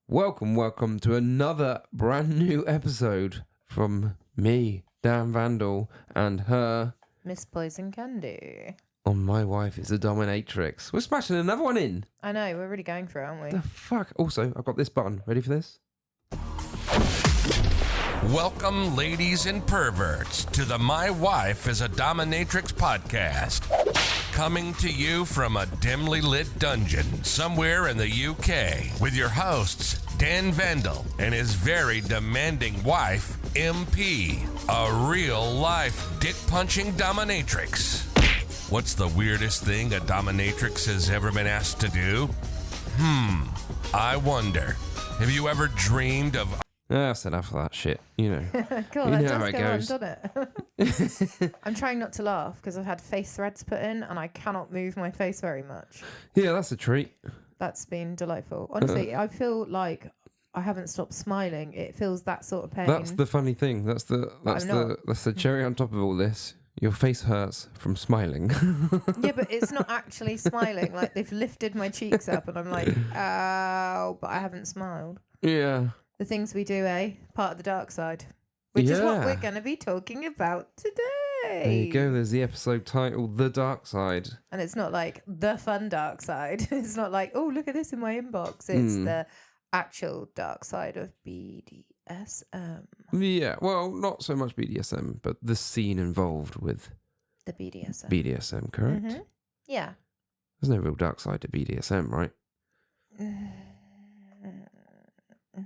Welcome to another brand new episode from me, Dan Vandal, and her... Miss Poison Candy. On My Wife is a Dominatrix. We're smashing another one in. I know, we're really going for it, aren't we? The fuck? Also, I've got this button. Ready for this? Welcome, ladies and perverts, to the My Wife is a Dominatrix podcast. Coming to you from a dimly lit dungeon somewhere in the UK with your hosts, Dan Vandal and his very demanding wife, MP, a real-life dick-punching dominatrix. What's the weirdest thing a dominatrix has ever been asked to do? I wonder. Have you ever dreamed of... That's enough of that shit, you know. Cool, You that know how does it go on, goes. doesn't it? I'm trying not to laugh because I've had face threads put in and I cannot move my face very much. Yeah, that's a treat. That's been delightful. Honestly, I feel like I haven't stopped smiling. It feels that sort of pain. That's the funny thing. That's the cherry on top of all this. Your face hurts from smiling. Yeah, but it's not actually smiling. Like, they've lifted my cheeks up and I'm like, ow, but I haven't smiled. Yeah. The things we do, part of the dark side. Which is what Yeah. we're going to be talking about today. There you go. There's the episode title, The Dark Side. And it's not like the fun dark side. It's not like, oh, look at this in my inbox. It's the actual dark side of BDSM. Yeah, well, not so much BDSM, but the scene involved with The BDSM. BDSM, correct? Mm-hmm. Yeah. There's no real dark side to BDSM, right?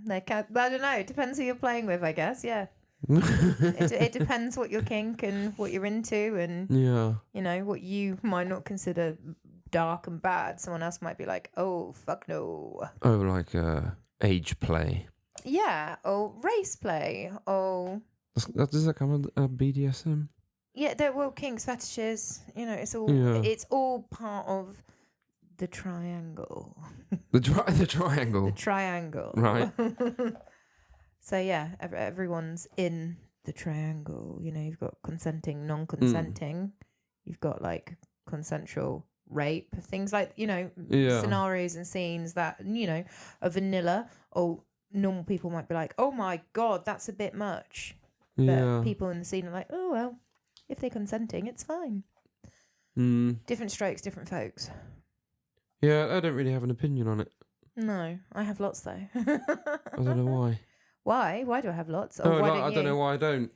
I don't know. It depends who you're playing with, I guess. Yeah. It depends what your kink and what you're into and, Yeah. you know, what you might not consider dark and bad. Someone else might be like, oh, fuck no. Oh, like age play. Yeah. Or race play. Or... Does that come under BDSM? Yeah, they're well kinks, fetishes. You know, it's all part of the triangle. The triangle. The triangle. Right. So yeah, everyone's in the triangle. You know, you've got consenting, non-consenting. You've got like consensual rape, things like, you know, scenarios and scenes that, you know, are vanilla or normal people might be like, oh my God, that's a bit much. But people in the scene are like, oh, well, if they're consenting, it's fine. Different strokes, different folks. Yeah, I don't really have an opinion on it. No, I have lots though. I don't know why. Why? Why do I have lots? Or I don't know why I don't.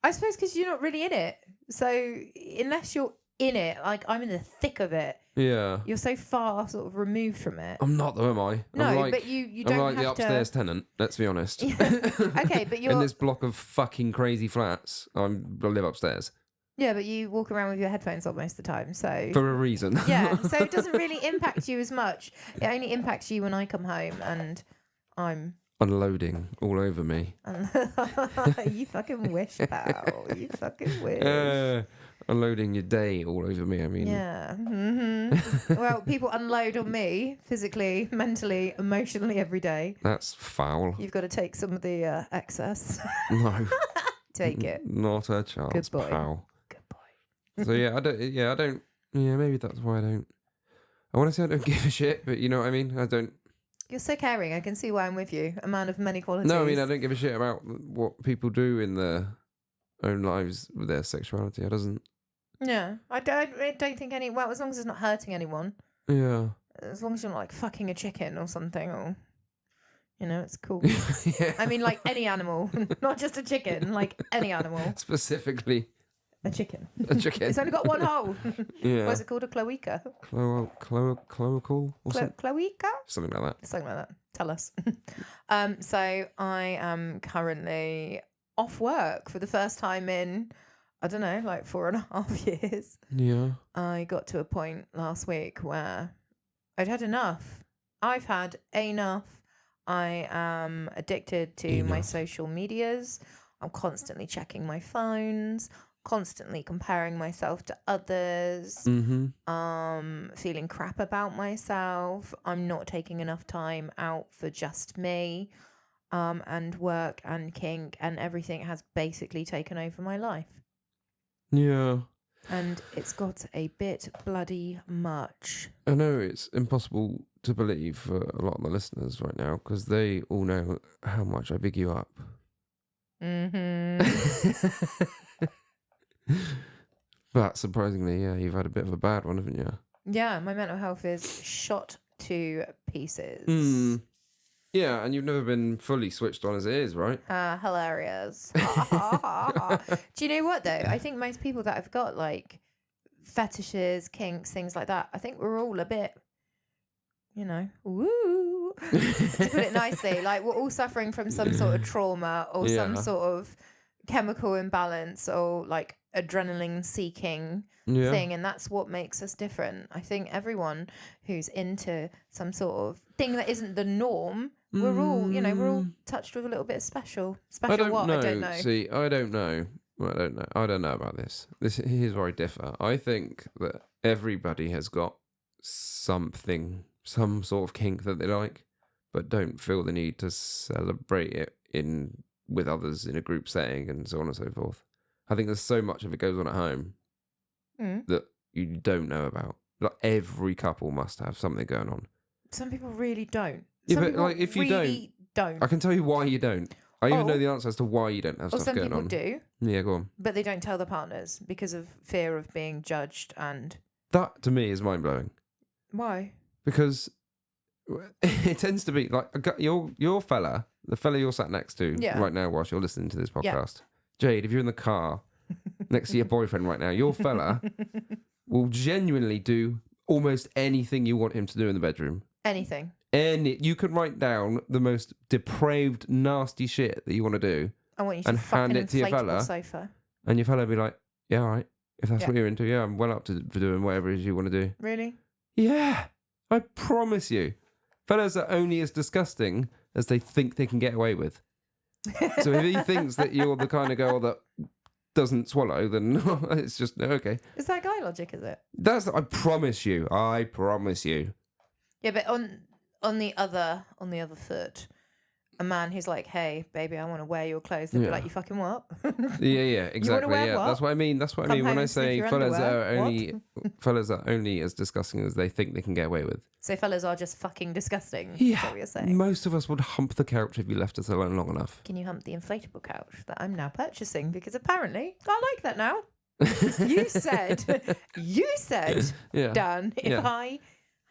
I suppose because you're not really in it. So unless you're in it, like I'm in the thick of it. Yeah. You're so far sort of removed from it. I'm not though, am I? No, but you don't I'm like have the upstairs tenant, let's be honest. Okay, but you're... In this block of fucking crazy flats, I live upstairs. Yeah, but you walk around with your headphones on most of the time, so... For a reason. Yeah, so it doesn't really impact you as much. It only impacts you when I come home and I'm... Unloading all over me. You fucking wish, pal. You fucking wish. Unloading your day all over me, I mean. Yeah. Mm-hmm. Well, people unload on me physically, mentally, emotionally every day. That's foul. You've got to take some of the excess. No. Take it. Not a chance, Good boy. pal. Good boy. So yeah, I don't, maybe that's why I don't. I want to say I don't give a shit, but you know what I mean? I don't. You're so caring. I can see why I'm with you. A man of many qualities. No, I mean, I don't give a shit about what people do in their own lives with their sexuality. I doesn't. Yeah. I don't think any... Well, as long as it's not hurting anyone. Yeah. As long as you're not like fucking a chicken or something or... You know, it's cool. Yeah. I mean, like any animal. Not just a chicken. Like any animal. Specifically. A chicken. A chicken. It's only got one hole. Yeah. What's it called? A cloaca? Cloacal? Or Cloaca? something like that. Something like that. Tell us. So I am currently off work for the first time in, I don't know, like 4.5 years. Yeah. I got to a point last week where I'd had enough. I've had enough. I am addicted to my social medias. I'm constantly checking my phones, constantly comparing myself to others, feeling crap about myself. I'm not taking enough time out for just me, and work and kink and everything has basically taken over my life. Yeah. And it's got a bit bloody much. I know it's impossible to believe for a lot of the listeners right now because they all know how much I big you up. But surprisingly, yeah, you've had a bit of a bad one, haven't you? Yeah, my mental health is shot to pieces. Yeah, and you've never been fully switched on as it is, right? Hilarious. Do you know what, though? I think most people that have got, like, fetishes, kinks, things like that, I think we're all a bit, woo, to put it nicely. Like, we're all suffering from some sort of trauma or some sort of chemical imbalance or, like, adrenaline seeking thing, and that's what makes us different. I think everyone who's into some sort of thing that isn't the norm, we're all touched with a little bit of special. I don't know. See, I don't know. I don't know about this. Here's where I differ. I think that everybody has got something, some sort of kink that they like, but don't feel the need to celebrate it with others in a group setting and so on and so forth. I think there's so much of it goes on at home that you don't know about. Like every couple must have something going on. Some people really don't. Yeah, but like if you really don't, I can tell you why you don't. I even know the answer as to why you don't have stuff going on. Some people do. Yeah, go on. But they don't tell their partners because of fear of being judged, and that to me is mind blowing. Why? Because it tends to be like your fella, the fella you're sat next to right now whilst you're listening to this podcast. Jade, if you're in the car next to your boyfriend right now, your fella will genuinely do almost anything you want him to do in the bedroom. Anything. You can write down the most depraved, nasty shit that you want to do. I want you to hand it to your fella, sofa. And your fella will be like, "Yeah, all right. If that's what you're into, yeah, I'm well up for doing whatever it is you want to do." Really? Yeah, I promise you. Fellas are only as disgusting as they think they can get away with. So if he thinks that you're the kind of girl that doesn't swallow, then it's just okay. Is that guy logic? Is it? I promise you. I promise you. Yeah, but on the other foot, a man who's like, "Hey, baby, I want to wear your clothes." They'd be like, "You fucking what?" Yeah, exactly. Wear yeah, what? that's what I mean. That's what I mean when I say fellas are only as disgusting as they think they can get away with. So fellas are just fucking disgusting. Yeah, is that what you're saying? Most of us would hump the couch if you left us alone long enough. Can you hump the inflatable couch that I'm now purchasing? Because apparently I like that now. You said, Dan, if I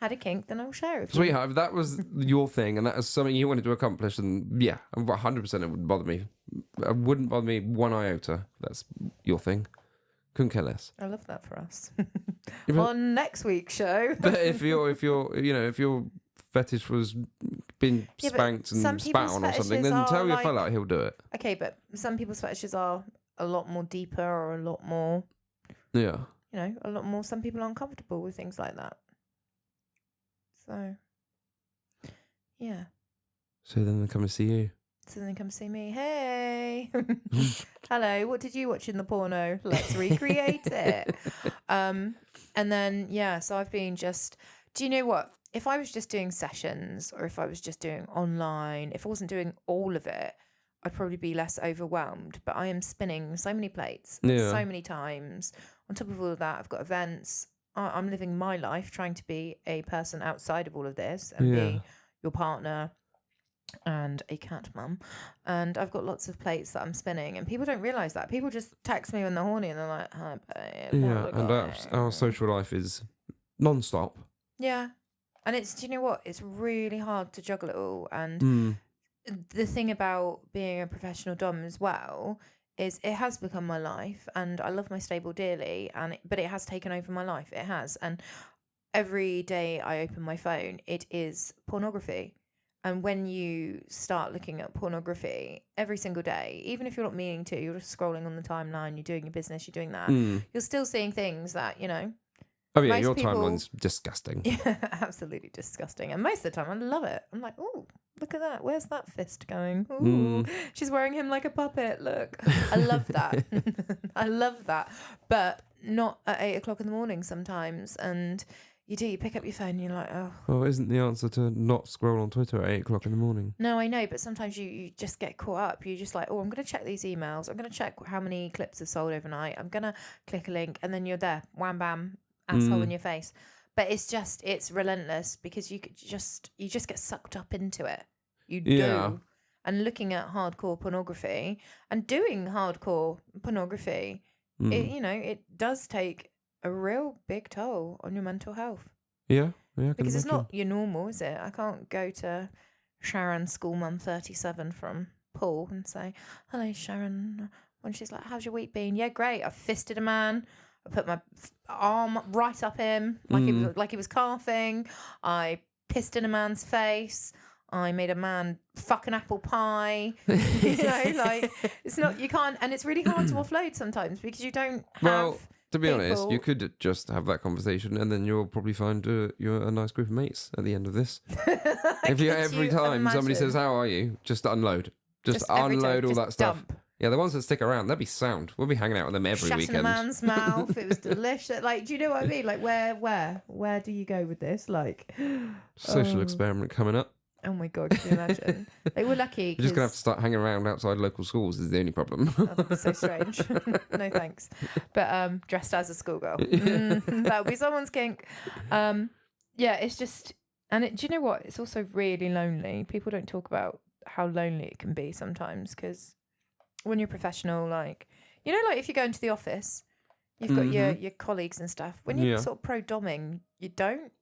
had a kink, then I'll share it with you. Sweetheart, if that was your thing and that was something you wanted to accomplish, then 100% it wouldn't bother me. It wouldn't bother me one iota. That's your thing. Couldn't care less. I love that for us. On next week's show. But if your fetish was being spanked and spat on or something, then tell your fella he'll do it. Okay, but some people's fetishes are a lot more deeper or a lot more. Yeah. A lot more. Some people are uncomfortable with things like that. So, yeah. So then they come and see you. So then they come see me. Hey, hello. What did you watch in the porno? Let's recreate it. And then so I've been just. Do you know what? If I was just doing sessions, or if I was just doing online, if I wasn't doing all of it, I'd probably be less overwhelmed. But I am spinning so many plates, so many times. On top of all of that, I've got events. I'm living my life trying to be a person outside of all of this and be your partner and a cat mum. And I've got lots of plates that I'm spinning, and people don't realise that. People just text me when they're horny and they're like, "Hi, babe." Yeah, and our social life is non-stop. Yeah. And do you know what? It's really hard to juggle it all. And the thing about being a professional dom as well is it has become my life, and I love my stable dearly, but it has taken over my life. It has. And every day I open my phone, it is pornography. And when you start looking at pornography every single day, even if you're not meaning to, you're just scrolling on the timeline, you're doing your business, you're doing that, you're still seeing things that, Oh yeah, your timeline's disgusting. Yeah, absolutely disgusting. And most of the time I love it. I'm like, oh, look at that. Where's that fist going? Ooh, she's wearing him like a puppet. Look. I love that. I love that. But not at 8 o'clock in the morning sometimes. And you pick up your phone and you're like, oh. Well, isn't the answer to not scroll on Twitter at 8 o'clock in the morning? No, I know, but sometimes you just get caught up. You're just like, oh, I'm going to check these emails. I'm going to check how many clips have sold overnight. I'm going to click a link, and then you're there. Wham, bam, asshole in your face. But it's relentless because you just get sucked up into it. You Yeah. do. And looking at hardcore pornography and doing hardcore pornography, it does take a real big toll on your mental health. Yeah. Yeah. Because it's not your normal, is it? I can't go to Sharon, school mum 37 from Paul and say, "Hello, Sharon." When she's like, "How's your week been?" "Yeah, great. I fisted a man. I put my arm right up him like he was coughing. I pissed in a man's face. I made a man fuck an apple pie." It's not, you can't, and it's really hard to offload sometimes because you don't have. Well, to be honest, people- you could just have that conversation, and then you'll probably find you're a nice group of mates at the end of this. If you Could every you time somebody imagine? says, "How are you?" just unload, just every time, unload all just that stuff. dump. Yeah, the ones that stick around, they'll be sound. We'll be hanging out with them every Shat in a weekend. man's mouth. It was delicious. Like, do you know what I mean? Like, where do you go with this? Like, Social experiment coming up. oh my god, can you imagine? They were lucky. You're just gonna have to 'cause- start hanging around outside local schools. Is the only problem. Oh, that'd be so strange. No thanks. But dressed as a schoolgirl. That would be someone's kink. Yeah, it's just, and do you know what? It's also really lonely. People don't talk about how lonely it can be sometimes because when you're professional, like, like if you go into the office, you've got your colleagues and stuff. When you're sort of pro-doming, you don't.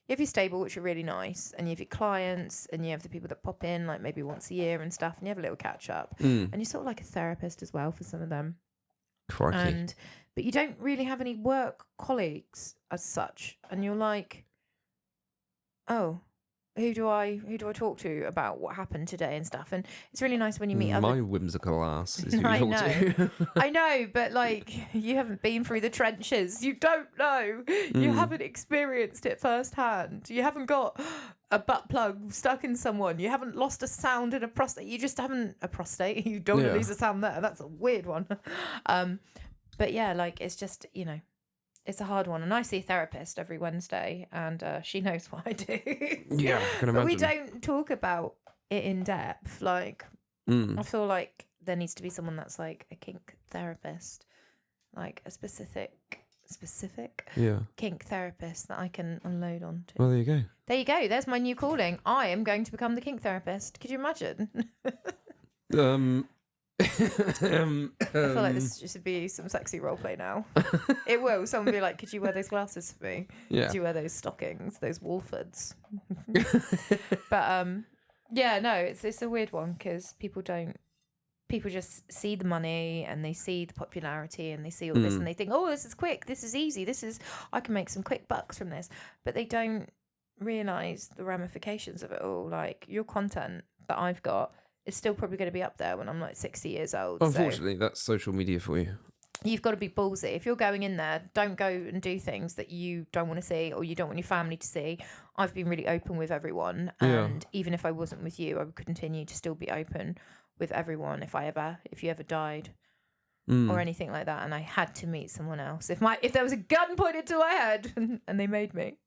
You have your stable, which are really nice, and you have your clients, and you have the people that pop in, like maybe once a year and stuff, and you have a little catch up. And you're sort of like a therapist as well for some of them. Crikey. But you don't really have any work colleagues as such, and you're like, oh, who do I talk to about what happened today and stuff? And it's really nice when you meet My other. whimsical ass is who you I talk know. to. I know, but like you haven't been through the trenches. You don't know. You haven't experienced it firsthand. You haven't got a butt plug stuck in someone. You haven't lost a sound in a prostate. You just haven't a prostate. You don't want to lose a sound there. That's a weird one. But yeah, like it's just, it's a hard one. And I see a therapist every Wednesday and she knows what I do. Yeah, I can imagine. But we don't talk about it in depth. Like, I feel like there needs to be someone that's like a kink therapist, like a specific kink therapist that I can unload onto. Well, there you go. There you go. There's my new calling. I am going to become the kink therapist. Could you imagine? I feel like this should be some sexy roleplay now. It will. Someone will be like, "Could you wear those glasses for me? Yeah. Could you wear those stockings, those Wolfords?" But yeah, no, it's a weird one because people just see the money and they see the popularity and they see all this and they think, "Oh, this is quick, this is easy, I can make some quick bucks from this," but they don't realize the ramifications of it all. Like your content that I've got is still probably going to be up there when I'm like 60 years old. Unfortunately, that's social media for you. You've got to be ballsy. If you're going in there, don't go and do things that you don't want to see or you don't want your family to see. I've been really open with everyone. And even if I wasn't with you, I would continue to still be open with everyone if you ever died or anything like that. And I had to meet someone else. If there was a gun pointed to my head and they made me,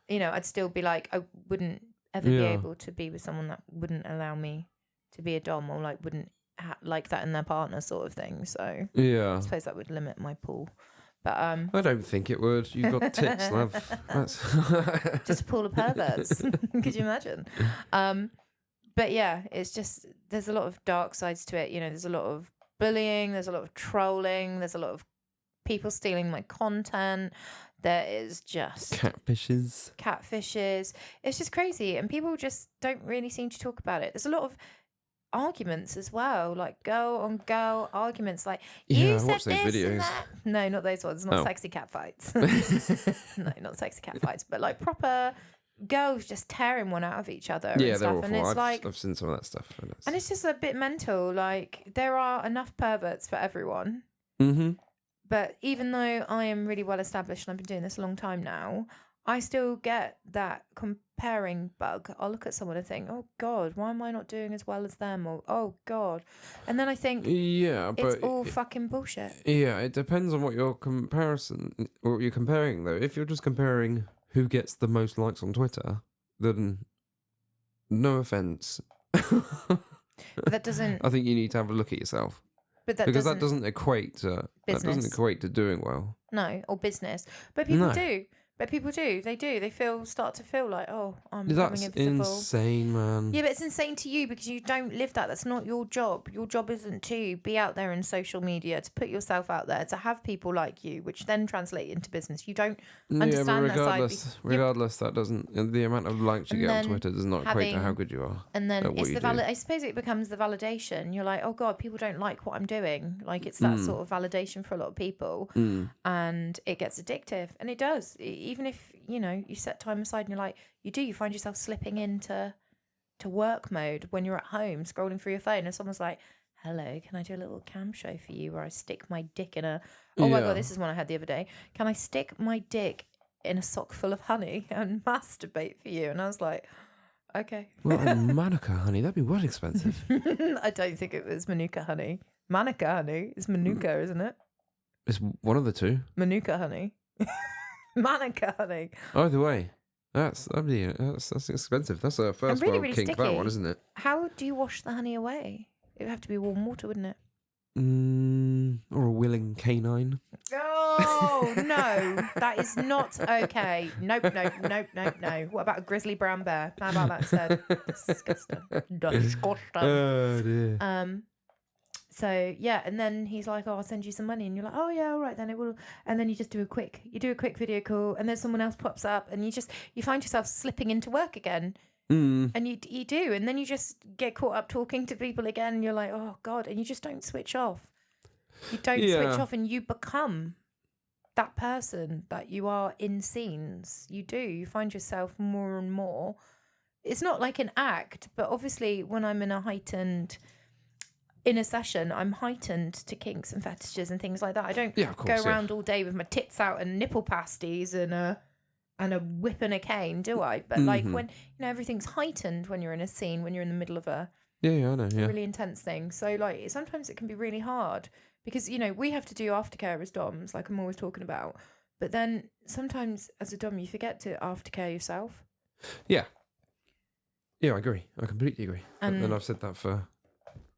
I'd still be like, I wouldn't ever be able to be with someone that wouldn't allow me to be a dom or like wouldn't like that in their partner sort of thing. So I suppose that would limit my pool. But I don't think it would. You've got tits, love. That's just a pool of perverts. Could you imagine? But yeah, it's just there's a lot of dark sides to it. There's a lot of bullying, there's a lot of trolling, there's a lot of people stealing my content. There is just catfishes. It's just crazy, and people just don't really seem to talk about it. There's a lot of arguments as well, like girl on girl arguments, like you I said watch those this videos. and that. No, not those ones, not sexy cat fights. No, not sexy cat fights, but like proper girls just tearing one out of each other and They're stuff. awful. And it's I've seen some of that stuff. And it's just a bit mental. Like there are enough perverts for everyone. But even though I am really well established and I've been doing this a long time now, I still get that comparing bug. I'll look at someone and think, "Oh God, why am I not doing as well as them?" Or "Oh God," and then I think, it's all fucking bullshit. Yeah, it depends on what you're comparing though. If you're just comparing who gets the most likes on Twitter, then no offense. That doesn't. I think you need to have a look at yourself. But that because doesn't that doesn't equate to doing well. No, or business. But people do. But people do. They do. They start to feel like, oh, I'm becoming That's invisible. insane, man. Yeah, but it's insane to you because you don't live that. That's not your job. Your job isn't to be out there in social media, to put yourself out there, to have people like you, which then translate into business. You don't understand that side. Regardless, that doesn't. The amount of likes you get on Twitter does not equate to how good you are. And then it's I suppose it becomes the validation. You're like, oh God, people don't like what I'm doing. Like it's that sort of validation for a lot of people, and it gets addictive, and it does. Even if you set time aside and you're like, you find yourself slipping into work mode when you're at home scrolling through your phone and someone's like, hello, can I do a little cam show for you where I stick my dick in a my God, this is one I had the other day. Can I stick my dick in a sock full of honey and masturbate for you? And I was like, okay. Well, Manuka honey, that'd be well expensive. I don't think it was Manuka honey. Manuka honey. It's Manuka, isn't it? It's one of the two. Manuka honey. Manuka honey. Either way, that's expensive. That's a first world kink, sticky. that one, isn't it? How do you wash the honey away? It would have to be warm water, wouldn't it? Or a willing canine. Oh no, that is not okay. Nope. What about a grizzly brown bear? How about that instead? Disgusting. Oh dear. So yeah, and then he's like, "Oh, I'll send you some money," and you're like, "Oh yeah, all right then it will." And then you just do a quick video call, and then someone else pops up, and you find yourself slipping into work again, and you do, and then you just get caught up talking to people again, and you're like, "Oh God," and you just don't switch off. You don't switch off, and you become that person that you are in scenes. You do. You find yourself more and more. It's not like an act, but obviously when I'm in a session, I'm heightened to kinks and fetishes and things like that. I don't go around all day with my tits out and nipple pasties and a whip and a cane, do I? But like when everything's heightened when you're in a scene, when you're in the middle of a I know, really intense thing. So like sometimes it can be really hard because we have to do aftercare as DOMs, like I'm always talking about. But then sometimes as a DOM you forget to aftercare yourself. Yeah, I agree. I completely agree. And I've said that for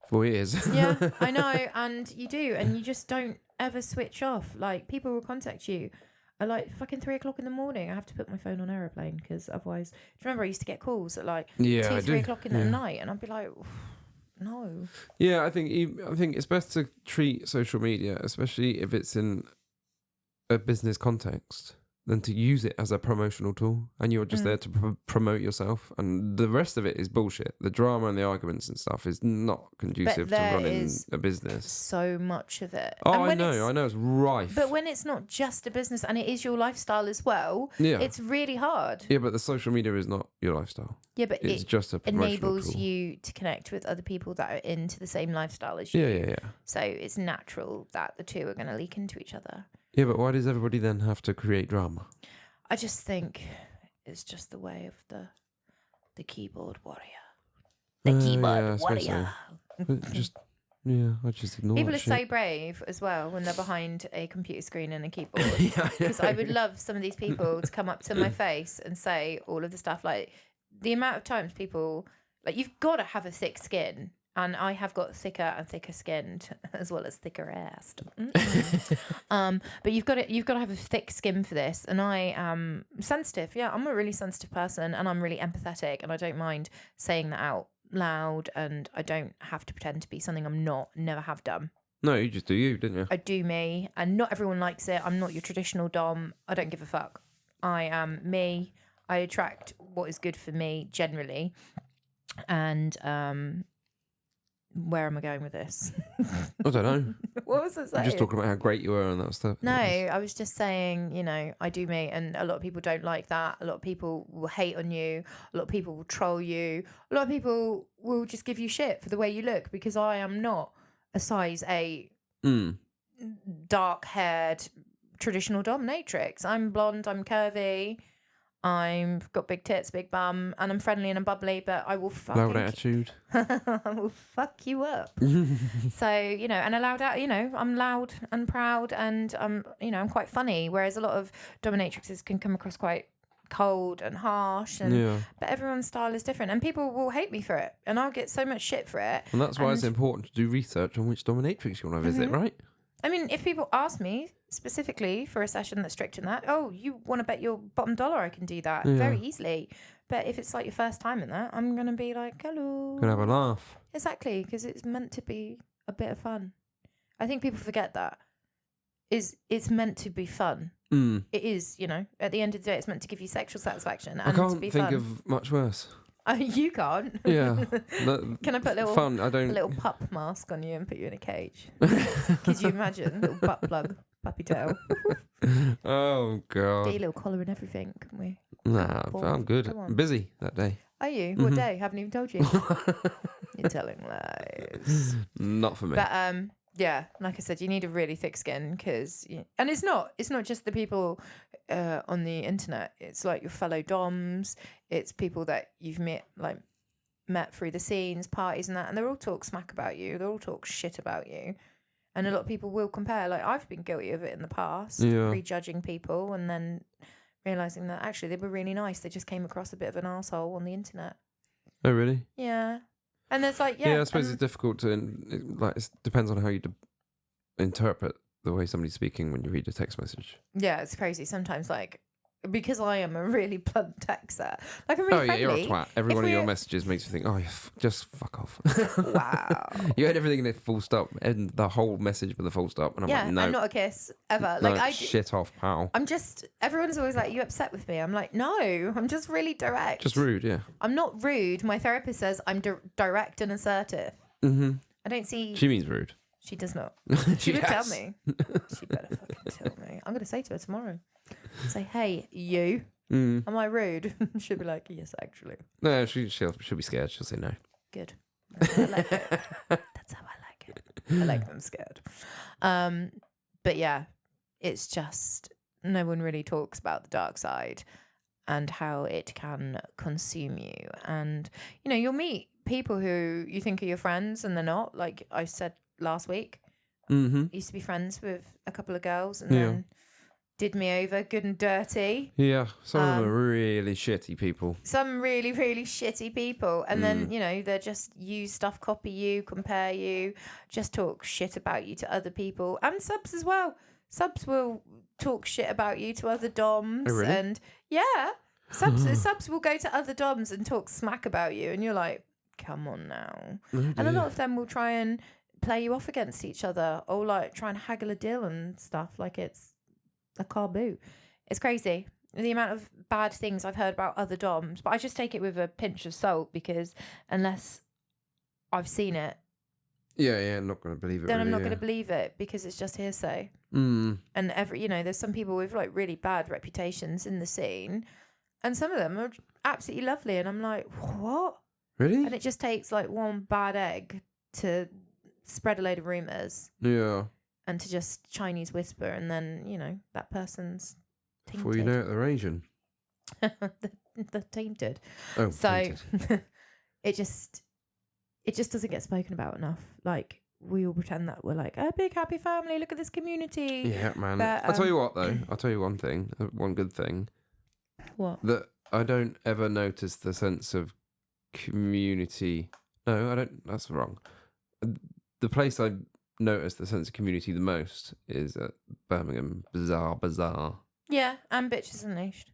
4 years. Yeah, I know, and you do, and you just don't ever switch off. Like people will contact you at like fucking 3 o'clock in the morning. I have to put my phone on airplane because otherwise, do you remember I used to get calls at like 2-3 o'clock in the night, and I'd be like, no. Yeah, I think it's best to treat social media, especially if it's in a business context, than to use it as a promotional tool, and you're just there to promote yourself, and the rest of it is bullshit. The drama and the arguments and stuff is not conducive to running a business. So much of it. Oh, I know it's rife. But when it's not just a business and it is your lifestyle as well, it's really hard. Yeah, but the social media is not your lifestyle. Yeah, but it's just a promotional enables tool. you to connect with other people that are into the same lifestyle as you. Yeah. So it's natural that the two are going to leak into each other. Yeah, but why does everybody then have to create drama? I just think it's just the way of the keyboard warrior. The keyboard warrior. I just ignore People that are shit. so brave as well when they're behind a computer screen and a keyboard. Because I would love some of these people to come up to my face and say all of the stuff. Like the amount of times people, like you've got to have a thick skin. And I have got thicker and thicker skinned, as well as thicker assed. But you've got to have a thick skin for this. And I am sensitive. Yeah, I'm a really sensitive person, and I'm really empathetic, and I don't mind saying that out loud. And I don't have to pretend to be something I'm not. Never have done. No, you just do you, didn't you? I do me, and not everyone likes it. I'm not your traditional dom. I don't give a fuck. I am me. I attract what is good for me generally, and where am I going with this? I don't know. What was I saying? I'm just talking about how great you are and that stuff. No, I was just saying, I do me, and a lot of people don't like that. A lot of people will hate on you. A lot of people will troll you. A lot of people will just give you shit for the way you look because I am not a size 8, dark-haired, traditional dominatrix. I'm blonde, I'm curvy, I've got big tits, big bum, and I'm friendly and I'm bubbly, but I will fucking... Loud attitude. I will fuck you up. So, and I'm loud and proud, and I'm quite funny, whereas a lot of dominatrixes can come across quite cold and harsh, but everyone's style is different, and people will hate me for it, and I'll get so much shit for it. And that's why it's important to do research on which dominatrix you want to visit, right? I mean, if people ask me, specifically for a session that's strict in that. Oh, you want to bet your bottom dollar? I can do that Yeah. very easily. But if it's like your first time in that, I'm gonna be like, hello. Gonna have a laugh. Exactly, because it's meant to be a bit of fun. I think people forget that. It's meant to be fun. It is, at the end of the day, it's meant to give you sexual satisfaction and I can't to be think fun. of much worse. You can't. Yeah. Can I put a little fun? I don't. a little pup mask on you and put you in a cage? Could you imagine? Little butt plug, puppy tail. Oh Get your god. little collar and everything, can we? Nah, Paul, I'm good. come on. I'm busy that day. Are you? What day? Haven't even told you. You're telling lies. Not for me. But yeah, like I said, you need a really thick skin because, and it's not just the people on the internet. It's like your fellow doms. It's people that you've met through the scenes, parties, and that, and they all talk smack about you. They all talk shit about you, and a lot of people will compare. Like I've been guilty of it in the past, prejudging people, and then realizing that actually they were really nice. They just came across a bit of an arsehole on the internet. Oh really? Yeah. And there's like, I suppose it's difficult to it depends on how you interpret the way somebody's speaking when you read a text message. Yeah, it's crazy sometimes. Like, because I am a really blunt texter, like I'm really friendly. You're a twat. Every one of your messages makes you think, just fuck off. Wow. You had everything in a full stop and the whole message with a full stop, and I'm like, no, and not a kiss ever. no, Like shit off, pal. Everyone's always like, you upset with me? I'm like, no, I'm just really direct. Just rude, yeah. I'm not rude. My therapist says I'm direct and assertive. Mm-hmm. I don't see. She means rude. She does not. She would tell me. She better fucking tell me. I'm going to say to her tomorrow. Say, hey, you. Am I rude? She'll be like, yes, actually. No, she'll be scared. She'll say no. Good. I like it. That's how I like it. I like them scared. But yeah, it's just no one really talks about the dark side and how it can consume you. And, you'll meet people who you think are your friends and they're not. Like I said last week, used to be friends with a couple of girls and then did me over good and dirty. Yeah, some of them are really shitty people. Some really, really shitty people. And then, they just use stuff, copy you, compare you, just talk shit about you to other people. And subs as well. Subs will talk shit about you to other doms. Oh, really? And yeah, subs will go to other doms and talk smack about you. And you're like, come on now. Oh, and a lot of them will try and play you off against each other or like try and haggle a deal and stuff like it's a car boot. It's crazy the amount of bad things I've heard about other doms, but I just take it with a pinch of salt because unless I've seen it, I'm not going to believe it. then I'm not going to believe it because it's just hearsay. And there's some people with like really bad reputations in the scene, and some of them are absolutely lovely, and I'm like, what? Really? And it just takes like one bad egg to spread a load of rumors. Yeah. And to just Chinese whisper, and then, that person's tainted. Before you know it, they're Asian. they're tainted. Oh, so tainted. it just doesn't get spoken about enough. Like, we all pretend that we're like a big happy family. Look at this community. Yeah, man. But, I'll tell you what, though. I'll tell you one thing. One good thing. What? That I don't ever notice the sense of community. No, I don't. That's wrong. The place I notice the sense of community the most is at Birmingham Bazaar. Yeah, and Bitches Unleashed.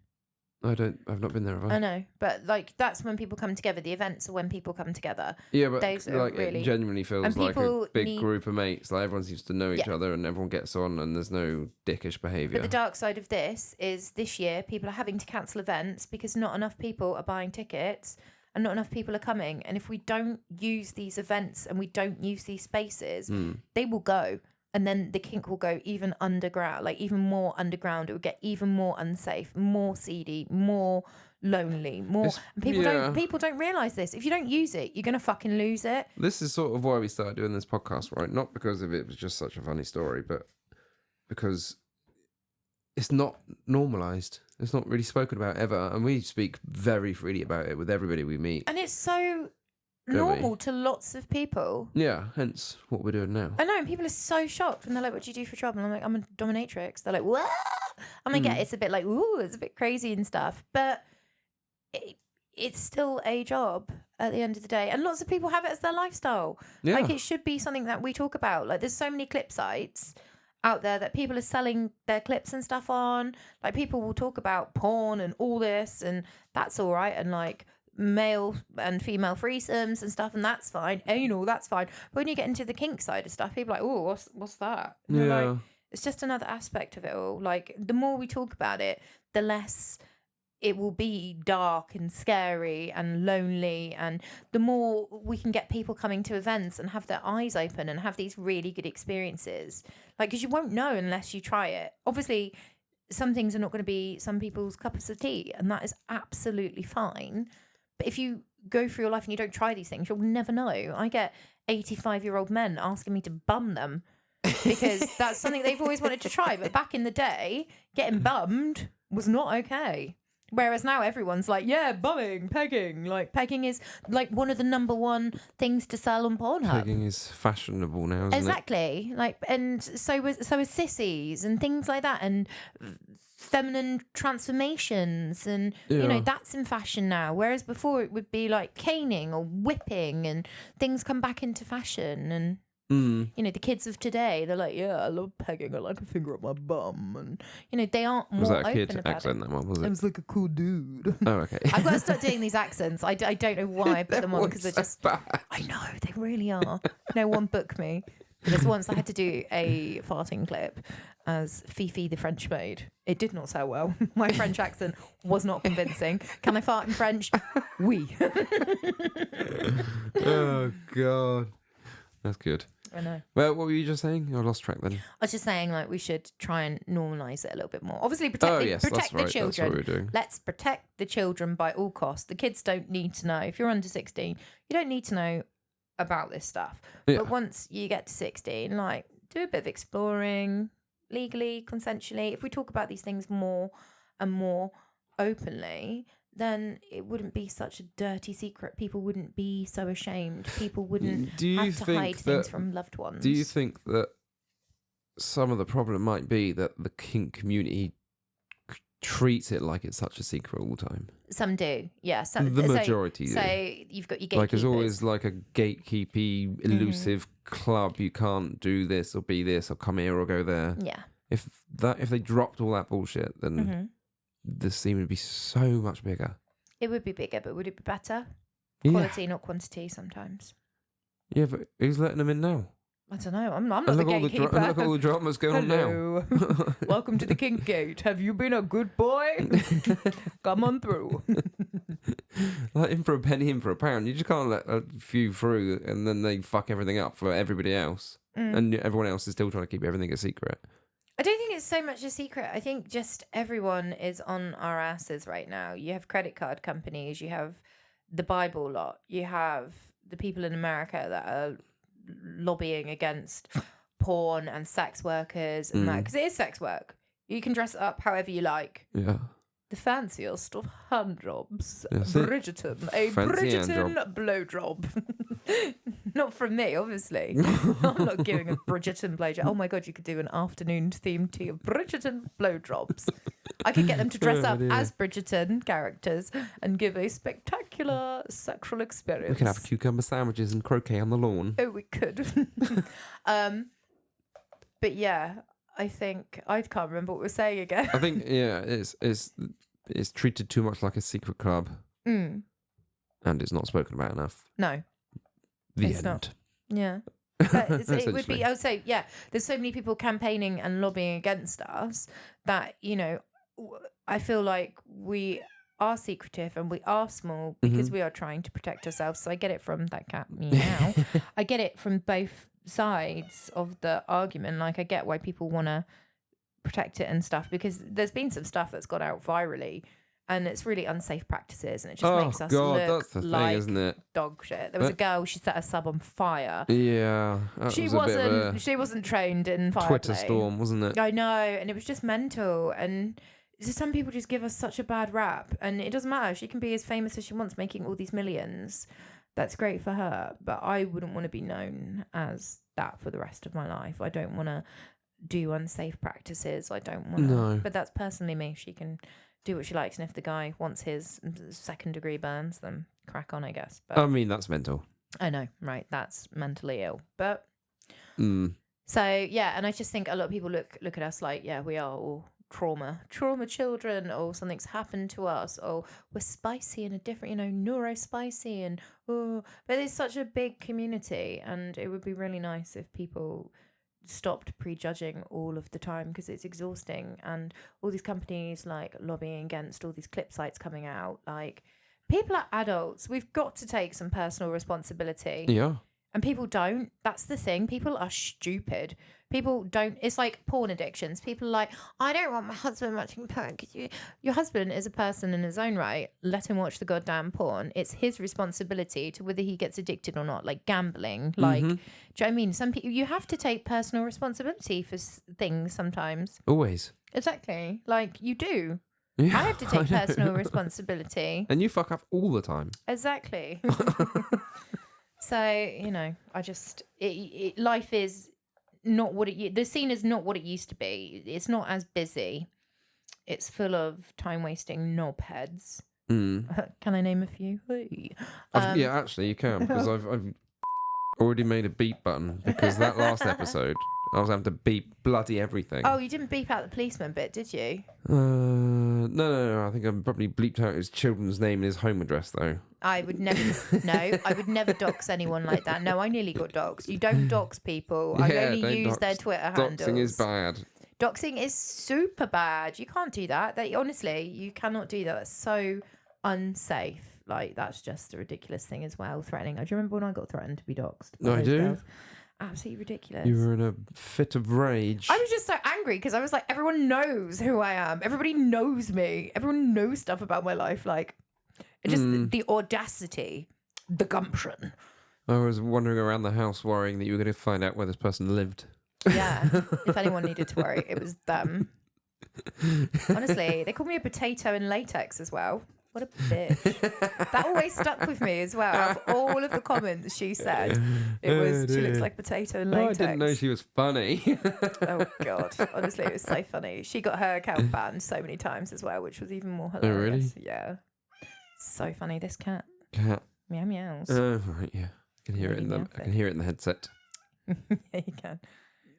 I've not been there, have I? I know, but like that's when people come together. The events are when people come together. Yeah, but those are like really... it genuinely feels And like a people big group of mates. Like everyone seems to know each other, and everyone gets on, and there's no dickish behaviour. But the dark side of this is this year people are having to cancel events because not enough people are buying tickets and not enough people are coming. And if we don't use these events and we don't use these spaces, they will go. And then the kink will go even underground, like even more underground. It will get even more unsafe, more seedy, more lonely, more. And people don't realise this. If you don't use it, you're gonna fucking lose it. This is sort of why we started doing this podcast, right? Not because of it was just such a funny story, but because it's not normalised. It's not really spoken about ever, and we speak very freely about it with everybody we meet. And it's so normal to lots of people. Yeah, hence what we're doing now. I know, and people are so shocked when they're like, what do you do for trouble? And I'm like, I'm a dominatrix. They're like, what? And I get it's a bit like, ooh, it's a bit crazy and stuff. But it's still a job at the end of the day. And lots of people have it as their lifestyle. Yeah. Like, it should be something that we talk about. Like, there's so many clip sites out there that people are selling their clips and stuff on. Like, people will talk about porn and all this, and that's all right. And like male and female threesomes and stuff, and that's fine. Anal, that's fine. But when you get into the kink side of stuff, people are like, oh, what's that? And you're like, it's just another aspect of it all. Like, the more we talk about it, the less it will be dark and scary and lonely, and the more we can get people coming to events and have their eyes open and have these really good experiences. Like, because you won't know unless you try it. Obviously, some things are not going to be some people's cups of tea, and that is absolutely fine. But if you go through your life and you don't try these things, you'll never know. I get 85-year-old men asking me to bum them because that's something they've always wanted to try. But back in the day, getting bummed was not okay. Whereas now everyone's like, yeah, bumming, pegging. Like, pegging is like one of the number one things to sell on Pornhub. Pegging is fashionable now, isn't exactly. Like, and so is sissies and things like that, and feminine transformations, and you know, that's in fashion now. Whereas before it would be like caning or whipping, and things come back into fashion. And you know, the kids of today, they're like, yeah, I love pegging. I like a finger up my bum. And, you know, they aren't more Was that a open kid about accent, it. that one, was it? I was like a cool dude. Oh, okay. I've got to start doing these accents. I don't know why I put them on, because they're just... bad. I know, they really are. No one book me. Because once I had to do a farting clip as Fifi the French maid. It did not sell well. My French accent was not convincing. Can I fart in French? Oui. Oh, God. That's good. I know. Well, what were you just saying? I lost track then. I was just saying, like, we should try and normalise it a little bit more. Obviously, protect the that's right. children. That's what we're doing. Let's protect the children by all costs. The kids don't need to know. If you're under 16, you don't need to know about this stuff. Yeah. But once you get to 16, like, do a bit of exploring, legally, consensually. If we talk about these things more and more openly, then it wouldn't be such a dirty secret. People wouldn't be so ashamed. People wouldn't have to hide things from loved ones. Do you think that some of the problem might be that the kink community treats it like it's such a secret all the time? Some do, yeah. The majority do. So you've got your gatekeepers. Like, it's always like a gatekeepy, elusive club. You can't do this or be this or come here or go there. Yeah. If they dropped all that bullshit, then the scene would be so much bigger. It would be bigger, but would it be better? Yeah. Quality, not quantity, sometimes. Yeah, but who's letting them in now? I don't know. I'm not And the look gatekeeper. look at all the dramas going on now. Hello. Welcome to the Kink Gate. Have you been a good boy? Come on through. Like, in for a penny, in for a pound. You just can't let a few through and then they fuck everything up for everybody else. And everyone else is still trying to keep everything a secret. I don't think it's so much a secret. I think just everyone is on our asses right now. You have credit card companies. You have the Bible lot. You have the people in America that are lobbying against porn and sex workers and that, because it is sex work. You can dress it up however you like. Yeah. The fanciest of hand jobs. Yes, Bridgerton. A fancy Bridgerton blowjob. Not from me, obviously. I'm not giving a Bridgerton blowjob. Oh my God, you could do an afternoon theme tea of Bridgerton blowjobs. I could get them to dress up as Bridgerton characters and give a spectacular sexual experience. We can have cucumber sandwiches and croquet on the lawn. Oh, we could. But yeah, I think I can't remember what we were saying again. I think it's treated too much like a secret club, and it's not spoken about enough. No, the it's end. not. Yeah, but it would be. I would say, yeah. There's so many people campaigning and lobbying against us that, you know, I feel like we are secretive and we are small because we are trying to protect ourselves. So I get it from that cat meow. I get it from both sides of the argument. Like, I get why people want to protect it and stuff, because there's been some stuff that's got out virally and it's really unsafe practices, and it just makes us look that's the like thing, isn't it? dog shit. There was a girl, she set her sub on fire. Yeah, She wasn't trained in fire Twitter play. storm, wasn't it? I know, and it was just mental. And just some people just give us such a bad rap, and it doesn't matter. She can be as famous as she wants, making all these millions. That's great for her, but I wouldn't want to be known as that for the rest of my life. I don't want to do unsafe practices. I don't want to. No. But that's personally me. She can do what she likes, and if the guy wants his second-degree burns, then crack on, I guess. But I mean, that's mental. I know, right? That's mentally ill. But So yeah, and I just think a lot of people look at us like, yeah, we are all trauma children, or something's happened to us, or we're spicy in a different, neurospicy, and but it's such a big community, and it would be really nice if people stopped prejudging all of the time, because it's exhausting. And all these companies like lobbying against all these clip sites coming out, like, people are adults, we've got to take some personal responsibility. Yeah. And people don't. That's the thing. People are stupid. People don't. It's like porn addictions. People are like, I don't want my husband watching porn. Your husband is a person in his own right. Let him watch the goddamn porn. It's his responsibility to whether he gets addicted or not. Like gambling. Like, do you know what I mean? Some people, you have to take personal responsibility for things sometimes. Always. Exactly. Like, you do. Yeah, I have to take personal responsibility. And you fuck up all the time. Exactly. So, I just, life is not what the scene is not what it used to be. It's not as busy. It's full of time-wasting knobheads. Can I name a few? Yeah, actually, you can, because I've already made a beep button, because that last episode, I was having to beep bloody everything. Oh, you didn't beep out the policeman bit, did you? No. I think I probably bleeped out his children's name and his home address, though. I would never. No, I would never dox anyone like that. No, I nearly got doxed. You don't dox people. I only use their Twitter handles. Doxing is bad. Doxing is super bad. You can't do that. Honestly, you cannot do that. It's so unsafe. Like, that's just a ridiculous thing as well. Threatening. Do you remember when I got threatened to be doxed? I do. Girls? Absolutely ridiculous. You were in a fit of rage. I was just so angry because I was like, everyone knows who I am. Everybody knows me. Everyone knows stuff about my life. Like, just the audacity, the gumption. I was wandering around the house worrying that you were going to find out where this person lived. Yeah. If anyone needed to worry, it was them. Honestly, they called me a potato in latex as well. What a bitch. That always stuck with me as well. Out of all of the comments she said, it was, she looks like potato in latex. Oh, I didn't know she was funny. Oh, God. Honestly, it was so funny. She got her account banned so many times as well, which was even more hilarious. Oh, really? Yeah. So funny, this cat. Cat. Meow meows. Oh, right, yeah. I can hear it in the headset. Yeah, you can.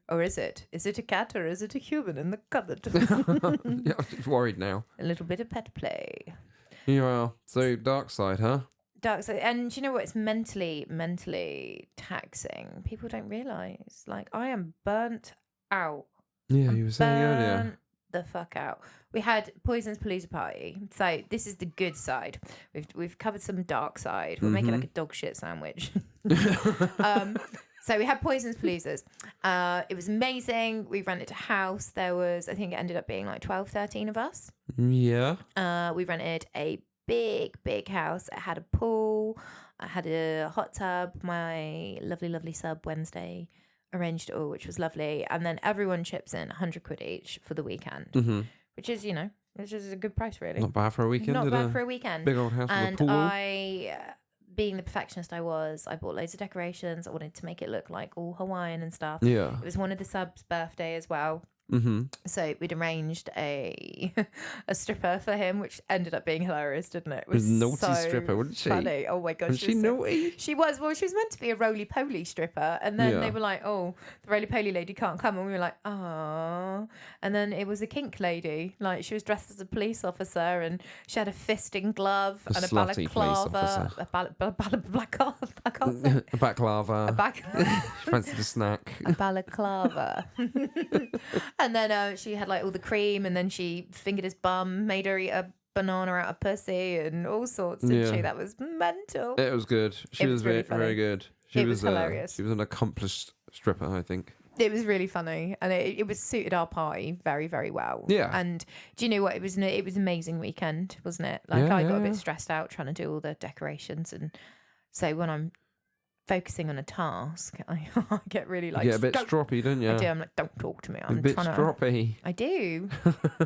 Or is it? Is it a cat or is it a human in the cupboard? Yeah, I'm just worried now. A little bit of pet play. Yeah, so dark side, huh? Dark side. And do you know what? It's mentally taxing. People don't realise. Like, I am burnt out. Yeah, you were saying earlier. Burnt the fuck out. We had Poison's Palooza party. So this is the good side. We've covered some dark side. We're making like a dog shit sandwich. So we had Poison's Paloozas. It was amazing. We rented a house. There was, I think it ended up being like 12, 13 of us. Yeah. We rented a big house. It had a pool. I had a hot tub. My lovely sub Wednesday arranged it all, which was lovely. And then everyone chips in 100 quid each for the weekend, which is, which is a good price, really. Not bad for a weekend. Not bad for a weekend. Big old house and with a pool. I, being the perfectionist I was, I bought loads of decorations. I wanted to make it look like all Hawaiian and stuff. Yeah. It was one of the subs' birthday as well. So we'd arranged a stripper for him, which ended up being hilarious, didn't it? It was naughty so stripper, wasn't she? Funny. Oh my gosh, Was she naughty? She was. Well, she was meant to be a roly-poly stripper, and then they were like, "Oh, the roly-poly lady can't come," and we were like, "Ah." And then it was a kink lady. Like, she was dressed as a police officer, and she had a fisting glove and a balaclava, a baklava. She fancied a snack. A balaclava. And then she had like all the cream, and then she fingered his bum, made her eat a banana out of pussy, and all sorts, didn't she? That was mental. It was good. She was really very good. It was hilarious. She was an accomplished stripper, I think. It was really funny, and it was suited our party very, very well. Yeah. And do you know what? It was an amazing weekend, wasn't it? Like, I got a bit stressed out trying to do all the decorations, and so when I'm focusing on a task, I get really like, you get a bit stroppy, don't you? I do. I'm like, don't talk to me. I'm a bit stroppy. I do.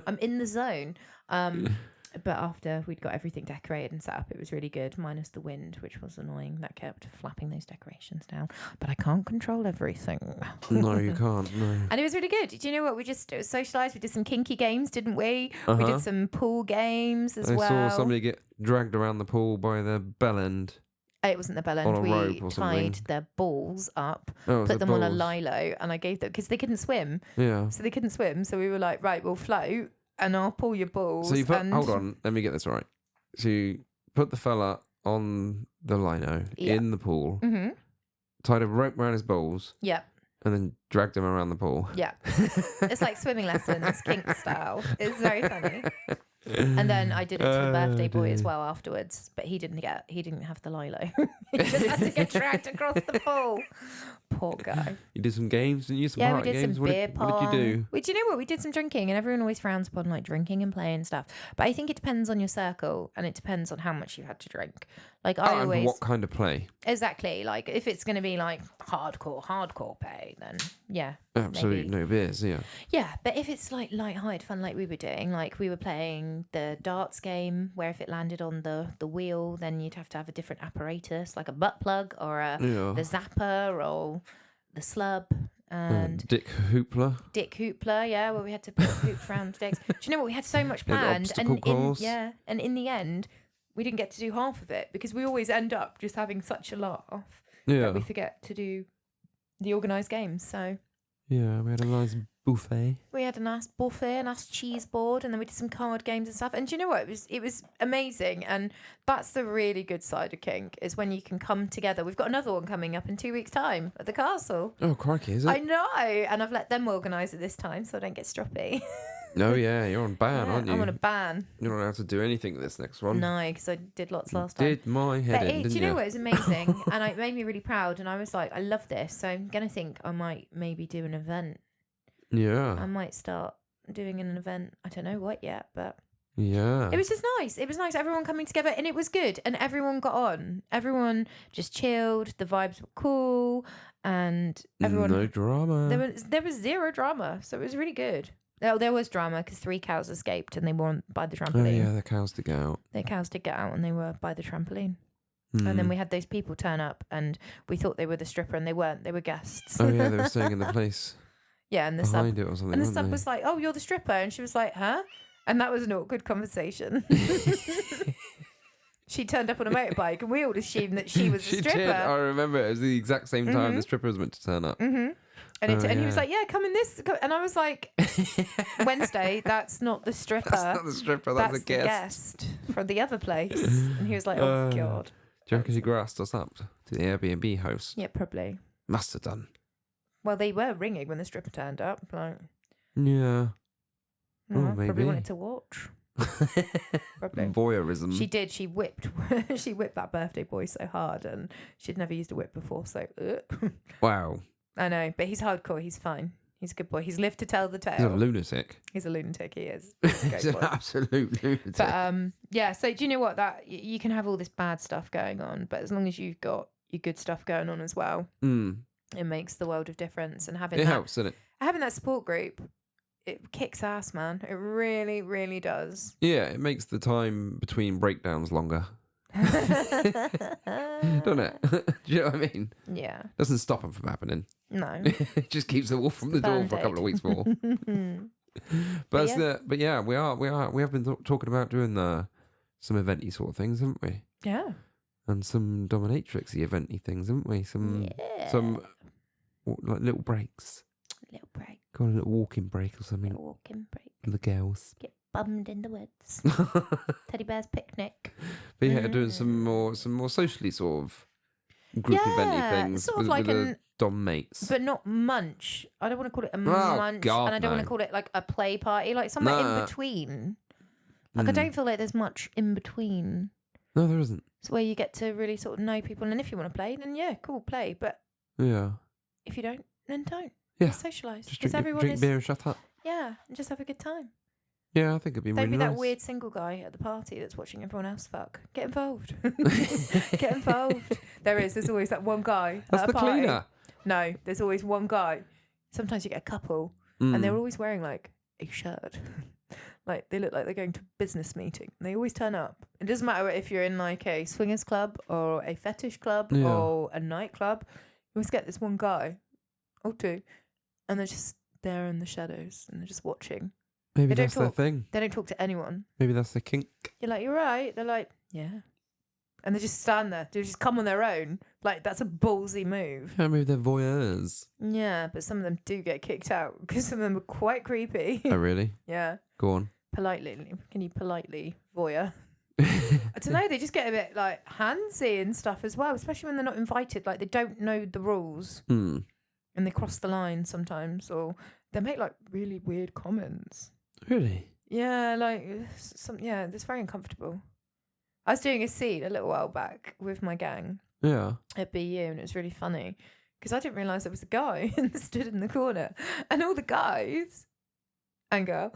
I'm in the zone. But after we'd got everything decorated and set up, it was really good, minus the wind, which was annoying. That kept flapping those decorations down. But I can't control everything. No, you can't. No. And it was really good. Do you know what? We just socialised. We did some kinky games, didn't we? We did some pool games as well. I saw somebody get dragged around the pool by their bell end. It wasn't the bell end. On a rope We or tied something. their balls up, Oh, put them on a balls. lilo, and I gave them because they couldn't swim. Yeah. So they couldn't swim. So we were like, right, we'll float, and I'll pull your balls. So you put. and Hold on. Let me get this right. So you put the fella on the lino Yeah. in the pool, Mm-hmm. tied a rope around his balls, Yep. and then dragged him around the pool. Yeah. It's like swimming lessons, kink style. It's very funny. And then I did it to the birthday boy as well afterwards, but he didn't have the lilo. He just had to get dragged across the pool. Poor guy. You did some games, didn't you? Some Yeah, we party did games. some What beer did, pong. what did you do? Well, do you know what? We did some drinking, and everyone always frowns upon like drinking and playing stuff. But I think it depends on your circle, and it depends on how much you had to drink. Like I And always what kind of play? exactly like if it's going to be like hardcore play, then yeah, Absolutely maybe. no beers. Yeah. Yeah, but if it's like light-hearted fun like we were doing, like we were playing the darts game where if it landed on the wheel, then you'd have to have a different apparatus, like a butt plug or the zapper or the slub. And Dick Hoopla. Dick Hoopla, yeah, where we had to put hoops around sticks. Do you know what? We had so much planned, obstacle course. and in the end, we didn't get to do half of it because we always end up just having such a laugh Yeah. that we forget to do the organised games. So Yeah, we had a nice buffet. we had a nice buffet, a nice cheese board, and then we did some card games and stuff. And do you know what? It was amazing. And that's the really good side of kink is when you can come together. We've got another one coming up in 2 weeks' time at the castle. Oh, crikey, is it? I know, and I've let them organise it this time so I don't get stroppy. No, yeah, you're on ban, Yeah, aren't you? I'm on a ban. You're not allowed to do anything at this next one. No, because I did lots last time. Did my head But in, didn't do you know you? what? It was amazing, and it made me really proud. And I was like, I love this, so I'm gonna think I might maybe do an event. I Yeah, might start doing an event. I don't know what yet, but yeah. it was just nice. It was nice. Everyone coming together, and it was good. And everyone got on. Everyone just chilled. The vibes were cool, and everyone. No drama. There was zero drama, so it was really good. Oh, there was drama because 3 cows escaped and they were by the Oh, trampoline. yeah, the cows to get out. The cows did get out and they were by the trampoline. And then we had those people turn up and we thought they were the stripper and they weren't. They were guests. Oh, yeah, they were staying in the place Yeah, and the sub behind it or something, and the weren't sub they? was like, "Oh, you're the stripper," and she was like, "Huh?" And that was an awkward conversation. She turned up on a motorbike, and we all assumed that she was a She stripper. did. I remember it was the exact same time Mhm. the stripper was meant to turn up. Mm-hmm. And, Oh, and he was yeah. like, "Yeah, come in this," and I was like, "Wednesday, that's not the stripper. That's not the stripper, that's That's a the guest. guest from the other place." And he was like, "Oh God." Do you reckon she grassed us up to the Airbnb house? Yeah, probably. Must have done. Well, they were ringing when the stripper turned up. Like, Yeah. well, maybe. probably wanted to watch. Probably. Voyeurism. She did. She whipped. She whipped that birthday boy so hard, and she'd never used a whip before. So, Wow. I know, but he's hardcore. He's fine. He's a good boy. He's lived to tell the He's a tale. lunatic. He's a lunatic. He is. He's a He's great an boy. absolute lunatic. But yeah. So do you know what? That you can have all this bad stuff going on, but as long as you've got your good stuff going on as well, it makes the world of difference. And having It that, helps, doesn't it? having that support group, it kicks ass, man. It really, really does. Yeah, it makes the time between breakdowns longer. Doesn't it? Do you know what I mean? Yeah. Doesn't stop them from happening. No. It just keeps the wolf from the door for a couple of weeks more. But yeah, we have been talking about doing some eventy sort of things, haven't we? Yeah. And some dominatrixy eventy things, haven't we? Some like little breaks. Little break. Go on a little walking break or something. Little walking break. with the girls. Get bummed in the woods. Teddy bear's picnic. But yeah, doing some more socially sort of group eventy things sort of with like the dom mates. But not munch. I don't want to call it a Oh, munch, God, and I don't want no. to call it like a play party, like somewhere Nah. in between. Like I don't feel like there's much in between. No, there isn't. It's where you get to really sort of know people, and if you want to play, then yeah, cool, play. But Yeah. if you don't, then don't. Yeah. Socialise. Just Because everyone drink is beer and shut up. yeah, and just have a good time. Yeah, I think it'd be Don't really be nice. that weird single guy at the party that's watching everyone else fuck. Get involved. Get involved. There's always that one guy. That's at the a party. cleaner. No, there's always one guy. Sometimes you get a couple, and they're always wearing like a shirt. Like they look like they're going to a business meeting. They always turn up. It doesn't matter if you're in like a swingers club or a fetish club or a nightclub. You always get this one guy or two, and they're just there in the shadows and they're just watching. Maybe They don't that's their talk. thing. They don't talk to anyone. Maybe that's the kink. You're like, you're right. They're like, yeah. And they just stand there. They just come on their own. Like, that's a ballsy move. Yeah, maybe they're voyeurs. Yeah, but some of them do get kicked out because some of them are quite creepy. Oh, really? Yeah. Go on. Politely. Can you politely voyeur? I don't know. They just get a bit, like, handsy and stuff as well, especially when they're not invited. Like, they don't know the rules. Hmm. And they cross the line sometimes. Or they make, like, really weird comments. Really? Yeah, like, it's very uncomfortable. I was doing a scene a little while back with my gang Yeah. at BU, and it was really funny because I didn't realise there was a guy stood in the corner, and all the guys and girl,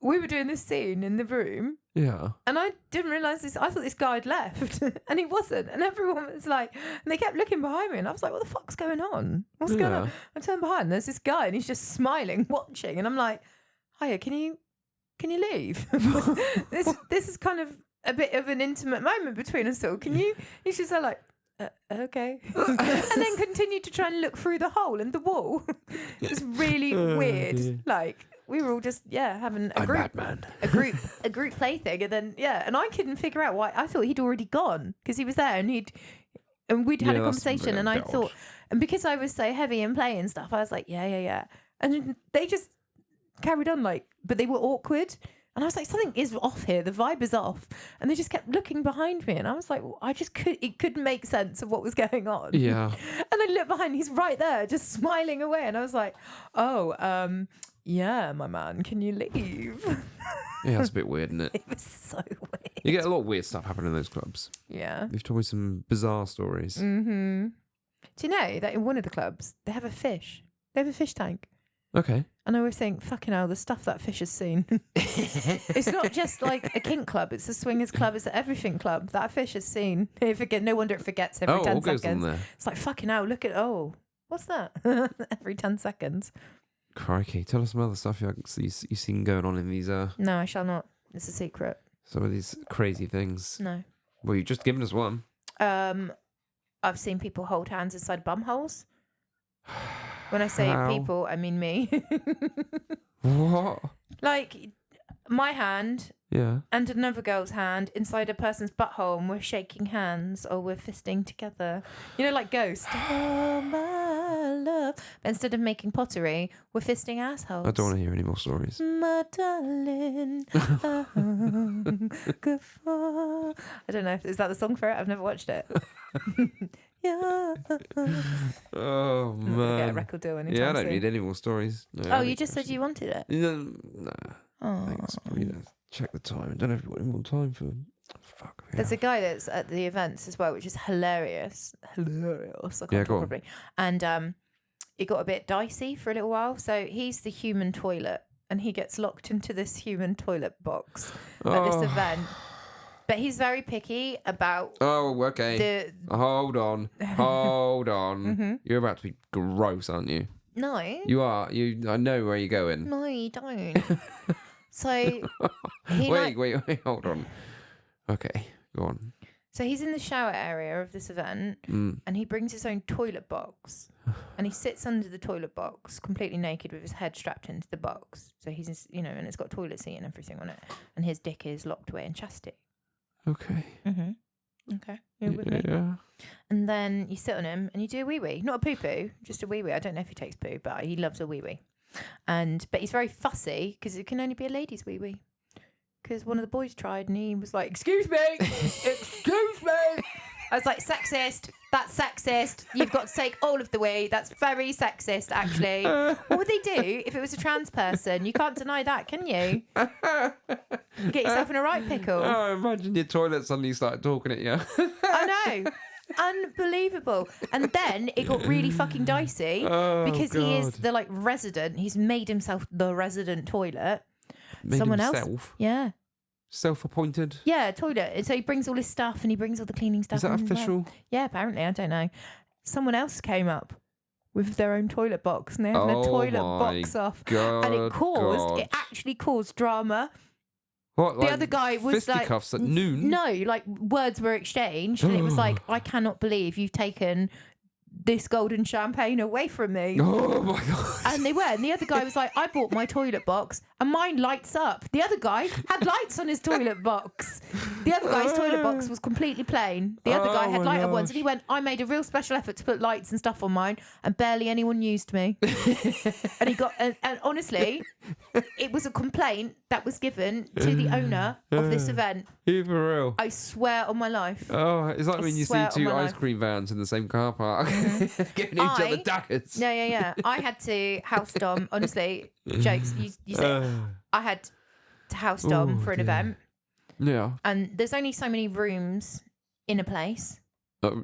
we were doing this scene in the room, Yeah. and I didn't realise this. I thought this guy had left, and he wasn't, and everyone was like, and they kept looking behind me, and I was like, what the fuck's going on? What's going on? I turned behind, and there's this guy, and he's just smiling, watching, and I'm like, hiya, can you leave? This is kind of a bit of an intimate moment between us all. Can you? He's just like, okay. And then continued to try and look through the hole in the wall. It was really weird. Dear. Like, we were all just, having a I'm group, Batman. a group play thing. And then, and I couldn't figure out why. I thought he'd already gone because he was there and we'd had a conversation. And I thought, and because I was so heavy in play and stuff, I was like, yeah. And they just carried on, like, but they were awkward. And I was like, something is off here. The vibe is off. And they just kept looking behind me. And I was like, well, it couldn't make sense of what was going on. Yeah. And I looked behind, he's right there, just smiling away. And I was like, yeah, my man, can you leave? Yeah, that's a bit weird, isn't it? It was so weird. You get a lot of weird stuff happening in those clubs. Yeah. You've told me some bizarre stories. Mm-hmm. Do you know that in one of the clubs, they have a fish? They have a fish tank. Okay. And I always think, fucking hell, the stuff that fish has seen. It's not just like a kink club, it's a swingers club, it's an everything club. That fish has seen. No wonder it forgets every 10 all goes on seconds. there. It's like, fucking hell, look at, what's that? Every 10 seconds. Crikey. Tell us some other stuff you've seen going on in these, No, I shall not. It's a secret. some of these crazy things. No. Well, you've just given us one. I've seen people hold hands inside bum holes. When I say How? people, I mean me. What? Like, my hand Yeah. and another girl's hand inside a person's butthole, and we're shaking hands or we're fisting together. You know, like Ghost. Oh, my love. But instead of making pottery, we're fisting assholes. I don't want to hear any more stories. My darling. Good for. I don't know. Is that the song for it? I've never watched it. Yeah. Oh, I'm not gonna get a man. record deal anytime Yeah, I don't soon. need any more stories. No, Oh, I you think just said you wanted it. Nah. Oh. Thanks. Check the time. I don't know if you've got any more time for. Fuck. There's yeah. a guy that's at the events as well, which is hilarious. Hilarious. I Yeah, can't go talk on. properly. And it got a bit dicey for a little while. So he's the human toilet, and he gets locked into this human toilet box at this event. But he's very picky about Oh, okay. Hold on. Hold on. Mm-hmm. You're about to be gross, aren't you? No. You are. I know where you're going. No, you don't. So he Wait. Hold on. Okay. Go on. So he's in the shower area of this event, and he brings his own toilet box, and he sits under the toilet box completely naked with his head strapped into the box. So he's, and it's got toilet seat and everything on it, and his dick is locked away in chastity. Okay. Mm-hmm. Okay, you're with me. Yeah. And then you sit on him and you do a wee wee, not a poo poo, just a wee wee. I don't know if he takes poo, but he loves a wee wee. But he's very fussy because it can only be a lady's wee wee. Because one of the boys tried and he was like, "Excuse me, excuse me." I was like, "Sexist. That's sexist. You've got to take all of the wee. That's very sexist, actually." What would they do if it was a trans person? You can't deny that, can you? You get yourself in a right pickle. Oh, imagine your toilet suddenly started talking at you. I know. Unbelievable. And then it got really fucking dicey because he is the resident. He's made himself the resident toilet. Made Someone himself? else. Yeah. Self-appointed? Yeah, toilet. And so he brings all his stuff and he brings all the cleaning stuff. Is that and official? Yeah, apparently. I don't know. Someone else came up with their own toilet box and they had their Oh toilet my box off. God, And God. it actually caused drama. What, The other guy was like, fisticuffs at noon? No, like words were exchanged and it was like, I cannot believe you've taken this golden champagne away from me. Oh my god. And they were. And the other guy was like, I bought my toilet box and mine lights up. The other guy had lights on his toilet box. The other guy's toilet box was completely plain. The other guy had my light up ones. gosh. And he went, I made a real special effort to put lights and stuff on mine and barely anyone used me. And he got, and honestly, it was a complaint that was given to the owner of this event. You for real? I swear on my life. Oh, it's like I when you see swear on two my ice life. cream vans in the same car park, giving each other daggers. Yeah. I had to house Dom. Honestly, jokes. You say I had to house Dom for an event, Yeah. and there's only so many rooms in a place.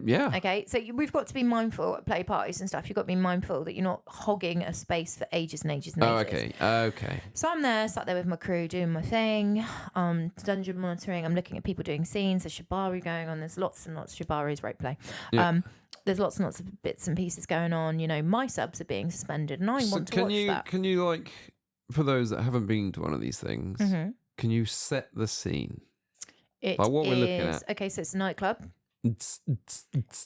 Yeah. Okay, so we've got to be mindful at play parties and stuff. You've got to be mindful that you're not hogging a space for ages and ages and Oh, ages. okay. So I'm there, sat there with my crew, doing my thing, dungeon monitoring. I'm looking at people doing scenes. There's shibari going on. There's lots and lots of shibari's rope play. Yeah. There's lots and lots of bits and pieces going on. You know, my subs are being suspended, and I So want to watch that. Can you, like, for those that haven't been to one of these things, can you set the scene? It Like what we're looking is- at. Okay, so it's a nightclub,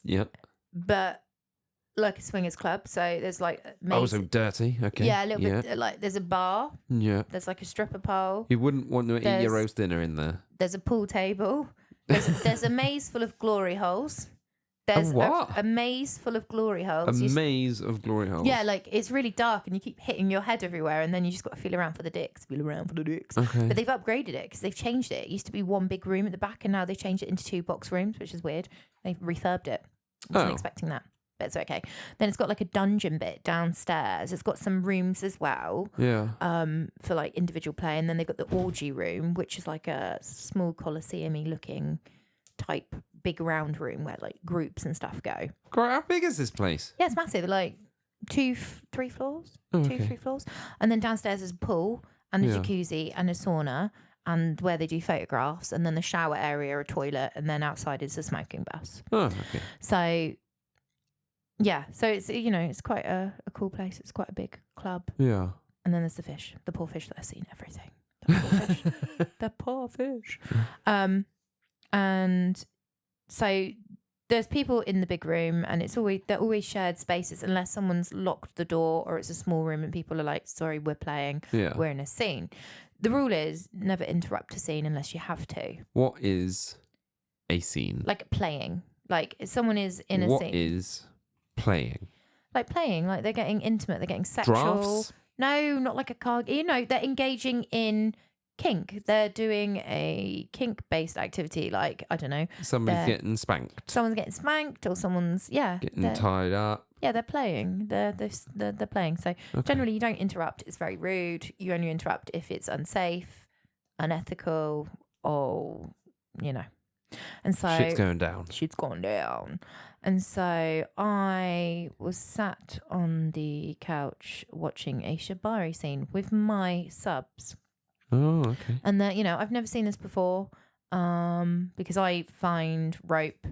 Yeah. but like a swingers club. So there's like Oh, so dirty. Okay. yeah, a little bit like there's a bar. Yeah. There's like a stripper pole. You wouldn't want to eat There's- your roast dinner in there. There's a pool table. There's a maze full of glory holes. There's what? a maze full of glory holes. A maze of glory holes. Yeah, like it's really dark and you keep hitting your head everywhere, and then you just got to feel around for the dicks. Okay. But they've upgraded it because they've changed it. It used to be one big room at the back, and now they changed it into 2 box rooms, which is weird. They've refurbed it. I wasn't expecting that, but it's okay. Then it's got like a dungeon bit downstairs. It's got some rooms as well. Yeah. For like individual play, and then they've got the orgy room, which is like a small coliseum-y looking type big round room where like groups and stuff go. Great. How big is this place? Yeah, it's massive. Like 3 floors, Oh, 3 okay. floors, and then downstairs is a pool and a Yeah. jacuzzi and a sauna, and where they do photographs, and then the shower area, a toilet, and then outside is a smoking bus. Oh, okay. So yeah, so it's it's quite a cool place. It's quite a big club, Yeah. and then there's the fish, the poor fish that I've seen everything. The poor fish. The poor fish. And so there's people in the big room, and they're always shared spaces unless someone's locked the door or it's a small room and people are like, sorry, we're playing, Yeah. we're in a scene. The rule is never interrupt a scene unless you have to. What is a scene? Like playing. Like if someone is in a What scene. is playing? Like playing, like they're getting intimate, they're getting sexual. Drafts? No, not like a card. They're engaging in kink. They're doing a kink-based activity. Like, I don't know, Somebody's getting spanked. someone's getting spanked or someone's Getting tied up. Yeah, they're playing. They're playing. So Okay. generally, you don't interrupt. It's very rude. You only interrupt if it's unsafe, unethical, or And so Shit's going down. shit's gone down. And so I was sat on the couch watching a shibari scene with my subs. Oh, okay. And I've never seen this before because I find rope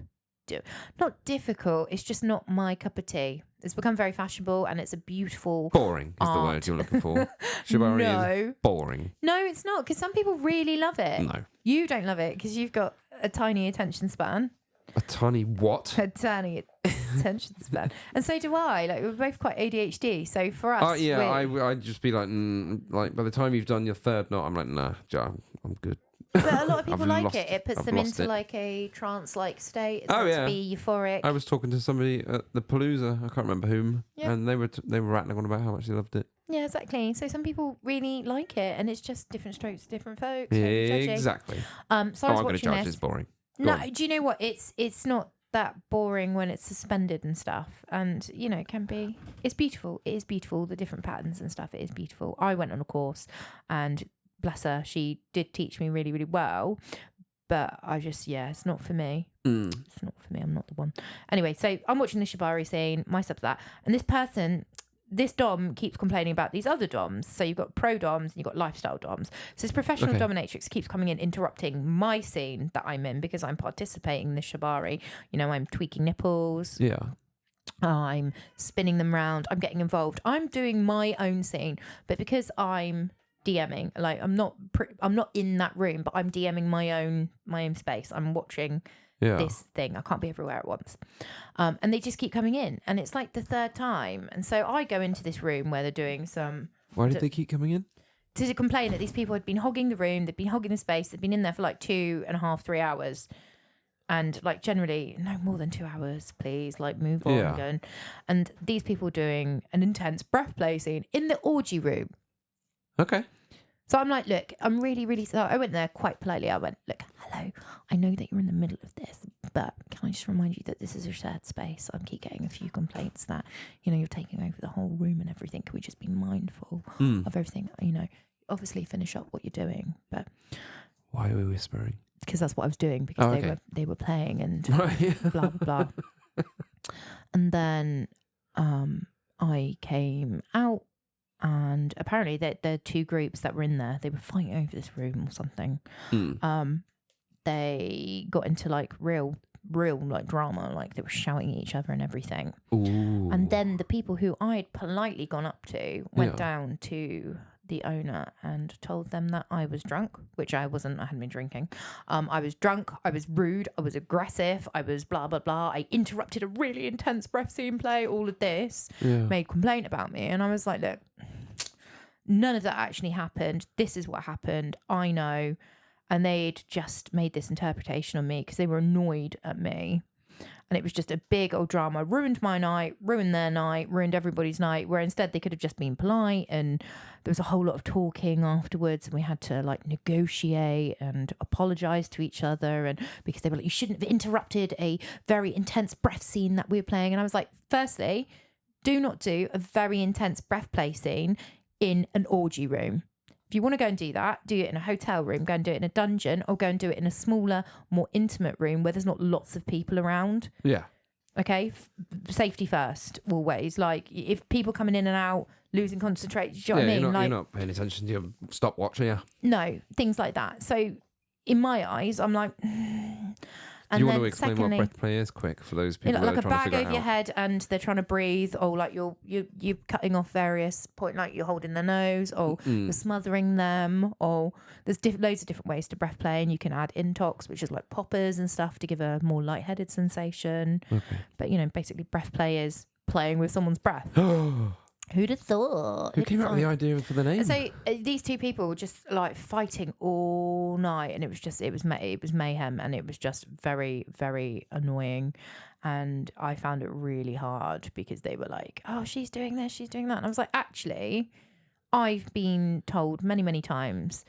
not difficult. It's just not my cup of tea. It's become very fashionable and it's a beautiful... Boring is the art. word you're looking for. Shibari is boring. No, it's not, because some people really love it. No. You don't love it because you've got a tiny attention span. A tiny what? A tiny attention span. And so do I. Like, we're both quite ADHD. So for us... Yeah, I'd just be like, by the time you've done your third knot, I'm like, nah, I'm good. But a lot of people I've like lost- it. It puts I've them lost into it. like a trance-like state. It's Oh, meant yeah. to be euphoric. I was talking to somebody at the Palooza, I can't remember whom, Yeah. and they were rattling on about how much they loved it. Yeah, exactly. So some people really like it, and it's just different strokes, different folks. Don't be judgy. Exactly. So I I'm was going to watching judge this. it's boring. Go No, on. do you know what? It's not that boring when it's suspended and stuff, and it can be. It's beautiful. It is beautiful. The different patterns and stuff. It is beautiful. I went on a course, and bless her, she did teach me really, really well. But I just, it's not for me. It's not for me. I'm not the one. Anyway, so I'm watching the shibari scene. My sub's that, and this dom keeps complaining about these other doms. So you've got pro doms and you've got lifestyle doms. So this professional Okay. dominatrix keeps coming in, interrupting my scene that I'm in because I'm participating in the shibari. I'm tweaking nipples. Yeah. I'm spinning them round. I'm getting involved. I'm doing my own scene, but because I'm DMing, like I'm not in that room, but I'm DMing my own space. I'm watching this thing. I can't be everywhere at once. And they just keep coming in. And it's like the third time. And so I go into this room where they're doing some... Why did they keep coming in? To complain that these people had been hogging the room, they'd been hogging the space, they'd been in there for like 2.5, 3 hours. And like generally, no more than 2 hours, please. Like move on. Yeah. And these people doing an intense breath play scene in the orgy room. Okay. So I'm like, look, I'm really, really sorry. I went there quite politely. I went, look, hello, I know that you're in the middle of this, but can I just remind you that this is a shared space? I keep getting a few complaints that, you're taking over the whole room and everything. Can we just be mindful of everything? Obviously finish up what you're doing, but... Why are we whispering? Because that's what I was doing, because they were playing and blah, blah, blah. And then I came out. And apparently the two groups that were in there, they were fighting over this room or something. They got into like real like drama, like they were shouting at each other and everything. Ooh. And then the people who I'd politely gone up to went down to the owner and told them that I was drunk, which I wasn't. I hadn't been drinking. I was drunk. I was rude. I was aggressive. I was blah, blah, blah. I interrupted a really intense breath scene play. All of this made complaint about me. And I was like, look, none of that actually happened. This is what happened. I know. And they'd just made this interpretation on me because they were annoyed at me. And it was just a big old drama. Ruined my night, ruined their night, ruined everybody's night, where instead they could have just been polite. And there was a whole lot of talking afterwards. And we had to like negotiate and apologise to each other. And because they were like, you shouldn't have interrupted a very intense breath scene that we were playing. And I was like, firstly, do not do a very intense breath play scene in an orgy room. If you want to go and do that, do it in a hotel room, go and do it in a dungeon, or go and do it in a smaller, more intimate room where there's not lots of people around. Yeah. Okay? Safety first, always. Like, if people coming in and out, losing concentration, do you know what I mean? You're not paying attention to your stopwatch, are you? No, things like that. So, in my eyes, I'm like... Do you want to explain what breath play is quick for those people that are trying to figure it out? Like a bag over your head and they're trying to breathe, or like you're cutting off various point, like you're holding their nose, or you're smothering them, or there's loads of different ways to breath play, and you can add intox, which is like poppers and stuff to give a more lightheaded sensation. Okay. But basically breath play is playing with someone's breath. Who'd have thought? Who came up with the idea for the name? So these two people were just like fighting all night, and it was mayhem, and it was just very, very annoying. And I found it really hard because they were like, "Oh, she's doing this, she's doing that," and I was like, "Actually, I've been told many, many times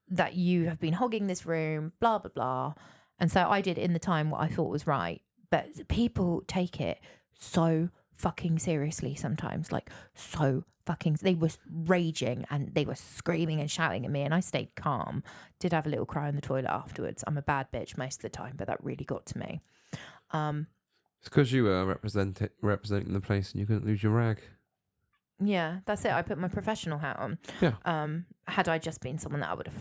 that you have been hogging this room, blah blah blah," and so I did in the time what I thought was right. But people take it so fucking seriously sometimes, like so fucking. They were raging and they were screaming and shouting at me, and I stayed calm. Did have a little cry in the toilet afterwards. I'm a bad bitch most of the time, but that really got to me. It's because you were representing the place and you couldn't lose your rag. Yeah, that's it. I put my professional hat on. Yeah. Had I just been someone that I would have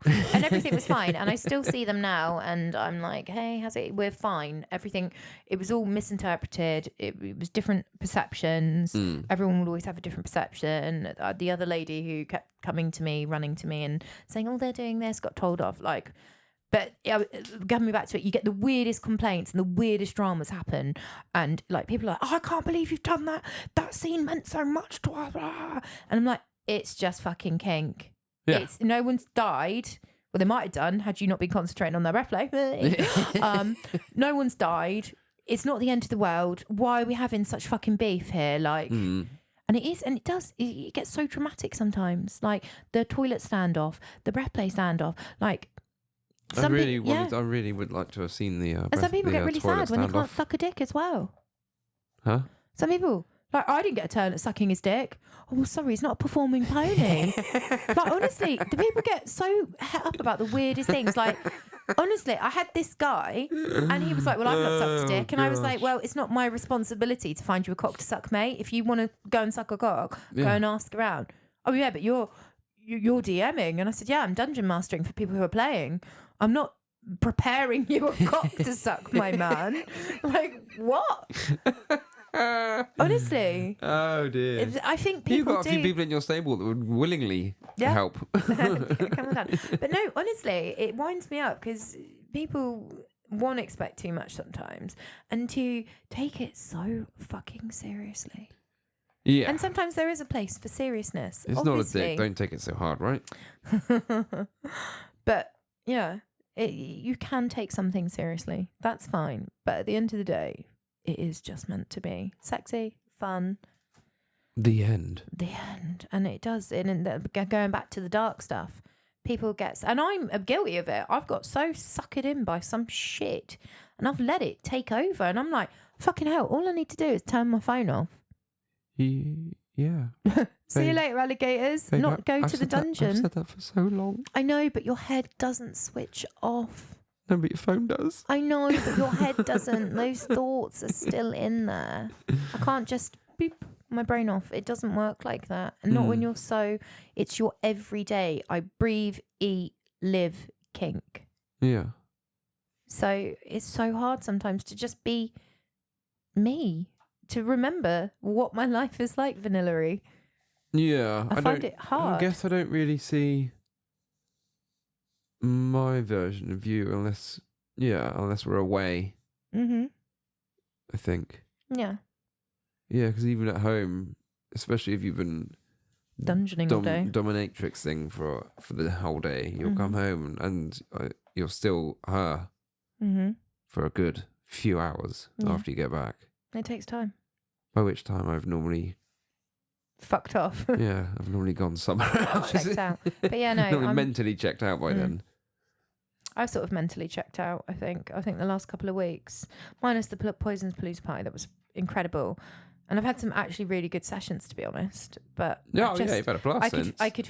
and everything was fine. And I still see them now, and I'm like, hey, how's it? We're fine. Everything. It was all misinterpreted. It was different perceptions. Everyone would always have a different perception. The other lady who kept coming to me, running to me, and saying, "Oh, they're doing this," got told off. Like. But coming back to it, you get the weirdest complaints and the weirdest dramas happen. And like people are like, "Oh, I can't believe you've done that. That scene meant so much to us." And I'm like, it's just fucking kink. Yeah. No one's died. Well, they might have done had you not been concentrating on their breath play. No one's died. It's not the end of the world. Why are we having such fucking beef here? Like, and it is, and it gets so dramatic sometimes. Like the toilet standoff, the breath play standoff, like. I really would like to have seen the. And some people get really sad when they can't suck a dick as well. Huh? Some people, like, I didn't get a turn at sucking his dick. Oh, well, sorry, he's not a performing pony. Like, honestly, the people get so het up about the weirdest things. Like, honestly, I had this guy, and he was like, "Well, I've not sucked a dick," and I was like, "Well, it's not my responsibility to find you a cock to suck, mate. If you want to go and suck a cock, go and ask around." "Oh yeah, but you're DMing," and I said, "Yeah, I'm dungeon mastering for people who are playing. I'm not preparing you a cock to suck, my man." Like, what? Honestly. Oh dear. I think people You've got a few people in your stable that would willingly help. Come on down. But no, honestly, it winds me up because people, one, expect too much sometimes, and two, take it so fucking seriously. Yeah. And sometimes there is a place for seriousness. It's obviously. not a dick. Don't take it so hard, right? But yeah, you can take something seriously. That's fine. But at the end of the day, it is just meant to be sexy, fun. The end. The end. And it does. And going back to the dark stuff, people get, and I'm guilty of it. I've got so suckered in by some shit and I've let it take over. And I'm like, fucking hell, all I need to do is turn my phone off. Yeah. See you later, alligators. Not go to the dungeon. I've said that for so long. I know, but your head doesn't switch off. No, but your phone does. I know, but your head doesn't. Those thoughts are still in there. I can't just beep my brain off. It doesn't work like that. And not when it's your everyday. I breathe, eat, live, kink. Yeah. So it's so hard sometimes to just be me, to remember what my life is like, Vanillary. Yeah. I find it hard. I guess I don't really see my version of you unless we're away. Mm-hmm. I think. Yeah. Yeah, because even at home, especially if you've been Dungeoning all day. dominatrix thing for the whole day, you'll come home and you're still her for a good few hours after you get back. It takes time. By which time I've normally Fucked off. I've normally gone somewhere else. Checked out. But yeah, no. I'm mentally checked out by then. I've sort of mentally checked out, I think the last couple of weeks, minus the Poisons Palooza party, that was incredible. And I've had some actually really good sessions, to be honest. But Yeah, you've had a blast since. I could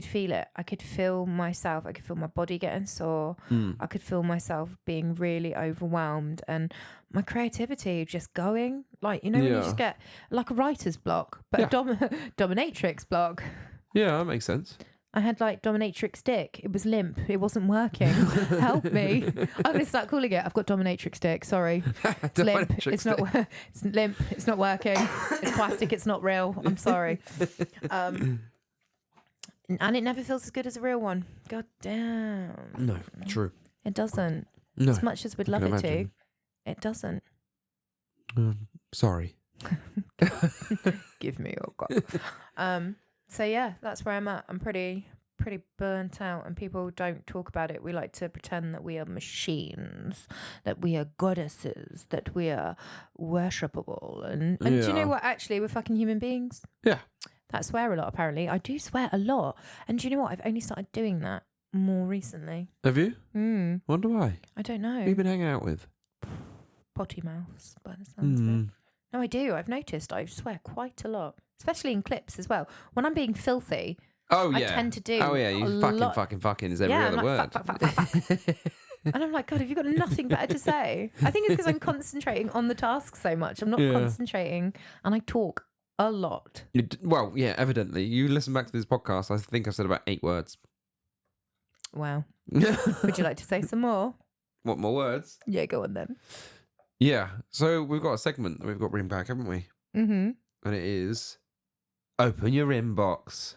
feel it. I could feel myself. I could feel my body getting sore. I could feel myself being really overwhelmed, and my creativity just going. Like, when you just get like a writer's block, but a dominatrix block. Yeah, that makes sense. I had like dominatrix dick. It was limp. It wasn't working. Help me. I'm going to start calling it. I've got dominatrix dick. Sorry. It's limp. It's not. It's limp. It's not working. It's plastic. It's not real. I'm sorry. And it never feels as good as a real one. God damn. No, true. It doesn't. No. As much as we'd love it to, it doesn't. Sorry. Give me your cock. So yeah, that's where I'm at. I'm pretty burnt out, and people don't talk about it. We like to pretend that we are machines, that we are goddesses, that we are worshipable. And do you know what? Actually, we're fucking human beings. Yeah. That swear a lot, apparently. I do swear a lot. And do you know what? I've only started doing that more recently. Have you? Wonder why. I don't know. Who you been hanging out with? Potty mouths, by the sounds of it. No, I do. I've noticed I swear quite a lot, especially in clips as well. When I'm being filthy, I tend to do. Oh yeah, you fucking is every other word. Fuck. And I'm like, God, have you got nothing better to say? I think it's because I'm concentrating on the task so much. I'm not concentrating, and I talk a lot. Well, yeah, evidently. You listen back to this podcast, I think I said about 8 words. Wow. Would you like to say some more? What, more words? Yeah, go on then. Yeah, so we've got a segment that we've got to bring back, haven't we? Mm-hmm. And it is Open Your Inbox.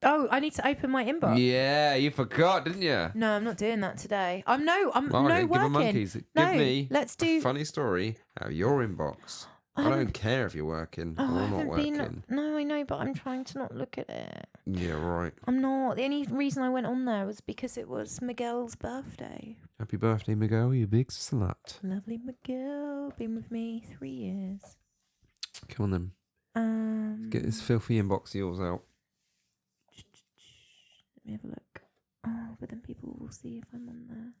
Oh, I need to open my inbox. Yeah, you forgot, didn't you? No, I'm not doing that today. I'm no Give working. them monkeys. No, Give me let's do a funny story out of your inbox. I don't care if you're working or not working. No, I know, but I'm trying to not look at it. Yeah, right. I'm not. The only reason I went on there was because it was Miguel's birthday. Happy birthday, Miguel, you big slut. Lovely Miguel. Been with me 3 years. Come on then. Let's get this filthy inbox of yours out. Let me have a look. Oh, but then people will see if I'm on there.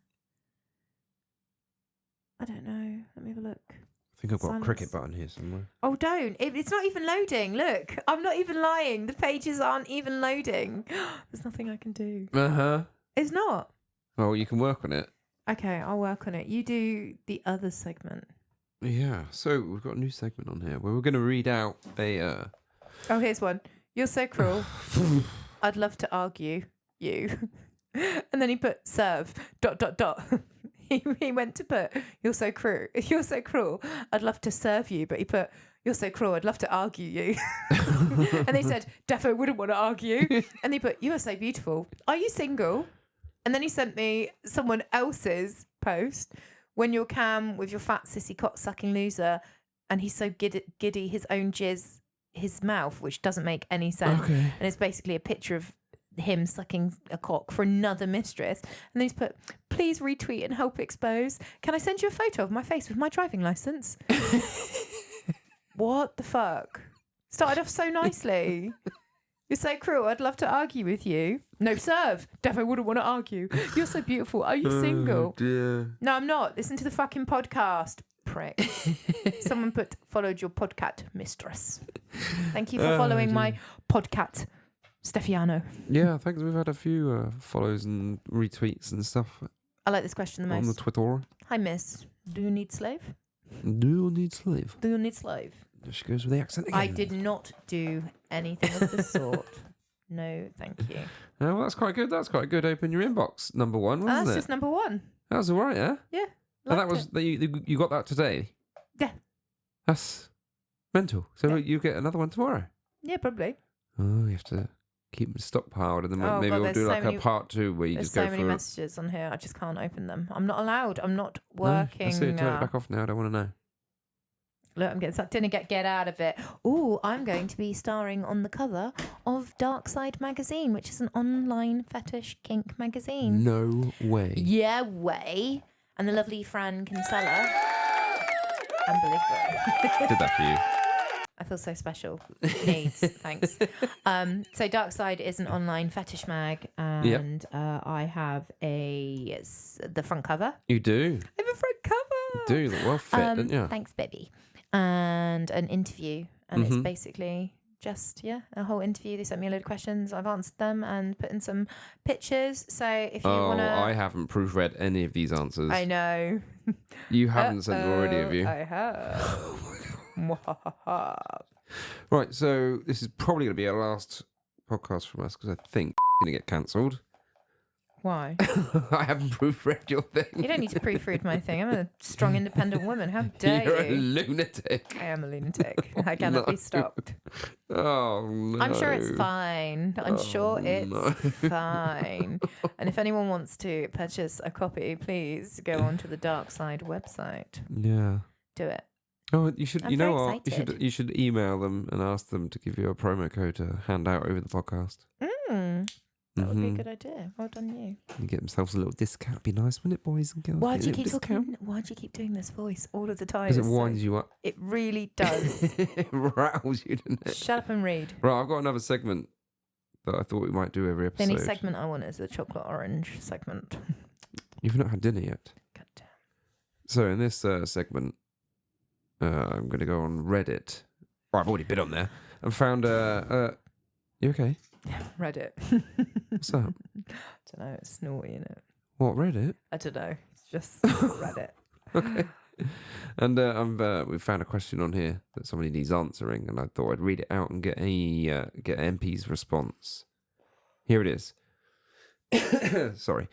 I don't know. Let me have a look. I think I've got a cricket button here somewhere. Oh, don't. It's not even loading. Look, I'm not even lying. The pages aren't even loading. There's nothing I can do. Uh-huh. It's not. Well, you can work on it. Okay, I'll work on it. You do the other segment. Yeah, so we've got a new segment on here where we're going to read out a... Oh, here's one. You're so cruel. I'd love to argue you. And then he put serve ... He went to put, you're so cruel. You're so cruel. I'd love to serve you. But he put, you're so cruel. I'd love to argue you. And they said, defo wouldn't want to argue. And he put, you are so beautiful. Are you single? And then he sent me someone else's post when you're Cam with your fat sissy cock sucking loser, and he's so giddy his own jizz his mouth, which doesn't make any sense. Okay. And it's basically a picture of him sucking a cock for another mistress, and then he's put, please retweet and help expose. Can I send you a photo of my face with my driving license? What the fuck? Started off so nicely. You're so cruel. I'd love to argue with you. No, serve. Defo wouldn't want to argue. You're so beautiful. Are you single? Dear. No, I'm not. Listen to the fucking podcast, prick. Someone followed your podcat mistress. Thank you for following my podcat, Stefiano. Yeah, thanks. We've had a few follows and retweets and stuff I like this question the most. on the Twitter. Hi, miss. Do you need slave? Do you need slave? Do you need slave? There she goes with the accent again. I did not do anything of the sort. No, thank you. Oh, well, that's quite good. That's quite good. Open your inbox. Number one, wasn't That's it? just number one. That was all right, yeah? Yeah. And that liked was you got that today? Yeah. That's mental. So Yeah. you get another one tomorrow? Yeah, probably. Oh, you have to keep them stockpiled, and then Oh, maybe God, we'll there's do so like many- a part two where you There's just so go many through. messages on here. I just can't open them. I'm not allowed. I'm not No, working. that's it. Turn it back off now. I don't want to know. Look, I'm getting sucked in and get out of it. Ooh, I'm going to be starring on the cover of Dark Side magazine, which is an online fetish kink magazine. No way. Yeah, way. And the lovely Fran Kinsella. Unbelievable. Did that for you. I feel so special. Needs, thanks. So Dark Side is an online fetish mag, and I have the front cover. You do. I have a front cover. You do. Look well fit, don't you? Thanks, baby. And an interview, and it's Mhm. basically just a whole interview. They sent me a load of questions. I've answered them and put in some pictures. So if you Oh, want to, I haven't proofread any of these answers. I know. You haven't sent them already, have you? I have. Right, so this is probably going to be our last podcast from us because I think going to get cancelled. Why? I haven't proofread your thing. You don't need to proofread my thing. I'm a strong, independent woman. How dare You're a you? lunatic. I am a lunatic. I cannot No. be stopped. Oh, no. I'm sure it's fine. I'm sure it's no. fine. And if anyone wants to purchase a copy, please go onto the Dark Side website. Yeah. Do it. Oh, you should. I'm you know very what? excited. You should email them and ask them to give you a promo code to hand out over the podcast. That would be a Mhm. good idea. Well done, you. You get themselves a little discount. Be nice, wouldn't it, boys and girls? Why Get do a you keep little discount. talking? Why do you keep doing this voice all of the time? Because it It's so- winds you up. It really does. It rattles you, doesn't it? Shut up and read. Right, I've got another segment that I thought we might do every The episode. only segment I want is the chocolate orange segment. You've not had dinner yet. God damn. So in this segment, I'm going to go on Reddit. Oh, I've already been on there and found you okay? Reddit. What's up? I don't know. It's naughty, isn't it? What, Reddit? I don't know. It's just Reddit. Okay. And we found a question on here that somebody needs answering, and I thought I'd read it out and get MP's response. Here it is. Sorry.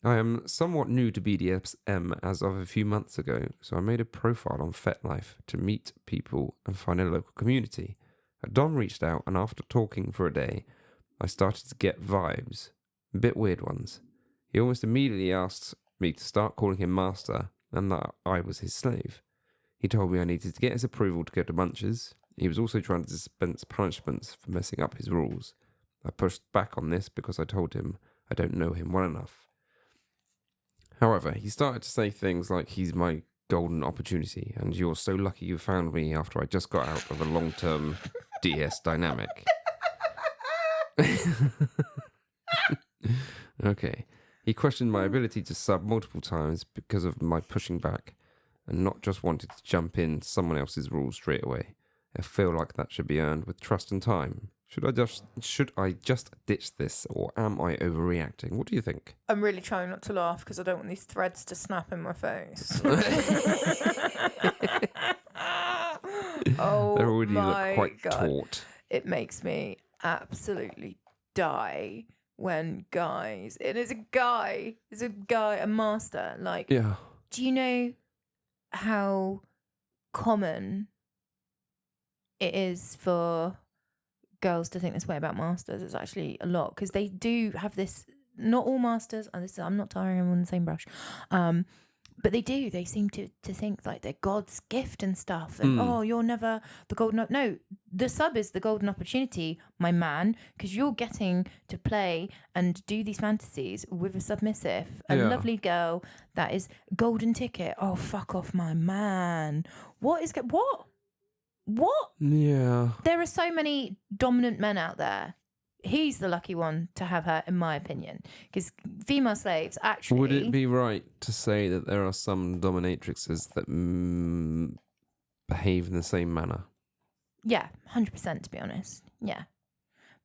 I am somewhat new to BDSM as of a few months ago, so I made a profile on FetLife to meet people and find a local community. Don reached out, and after talking for a day, I started to get vibes, a bit weird ones. He almost immediately asked me to start calling him master, and that I was his slave. He told me I needed to get his approval to go to Munch's. He was also trying to dispense punishments for messing up his rules. I pushed back on this because I told him I don't know him well enough. However, he started to say things like he's my golden opportunity and you're so lucky you found me after I just got out of a long-term DS dynamic. Okay. He questioned my ability to sub multiple times because of my pushing back and not just wanted to jump in someone else's rules straight away. I feel like that should be earned with trust and time. Should I just ditch this, or am I overreacting? What do you think? I'm really trying not to laugh because I don't want these threads to snap in my face. Oh, They already my look quite God. taut. It makes me absolutely die when guys, it is a guy, a master. Like, Yeah. do you know how common it is for girls to think this way about masters? It's actually a lot because they do have this not all masters. I'm not tarring them on the same brush. But they do. They seem to think like they're God's gift and stuff. And you're never the golden. No, the sub is the golden opportunity, my man, because you're getting to play and do these fantasies with a submissive, a lovely girl that is golden ticket. Oh, fuck off, my man. What? Yeah. There are so many dominant men out there. He's the lucky one to have her, in my opinion, because female slaves actually. Would it be right to say that there are some dominatrixes that behave in the same manner? Yeah, 100%. To be honest, yeah,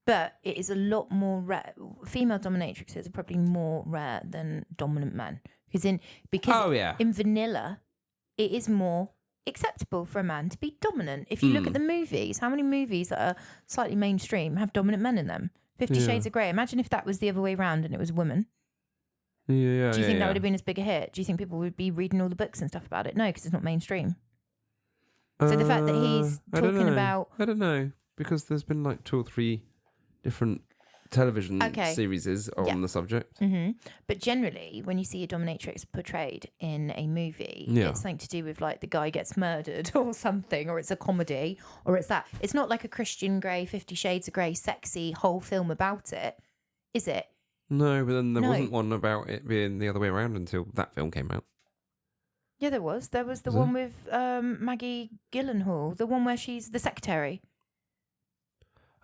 but it is a lot more rare. Female dominatrixes are probably more rare than dominant men, because in vanilla, it is more acceptable for a man to be dominant. If you look at the movies, how many movies that are slightly mainstream have dominant men in them? 50 Shades of Grey. Imagine if that was the other way around and it was a woman. Yeah. Do you think that would have been as big a hit? Do you think people would be reading all the books and stuff about it? No, because it's not mainstream. So the fact that he's talking about... I don't know, because there's been like 2 or 3 different television series on the subject. Mm-hmm. But generally, when you see a dominatrix portrayed in a movie, it's something to do with like the guy gets murdered or something, or it's a comedy, or it's that. It's not like a Christian Grey, 50 Shades of Grey, sexy whole film about it, is it? No, but then there wasn't one about it being the other way around until that film came out. Yeah, there was. There was the one with Maggie Gyllenhaal, the one where she's the secretary.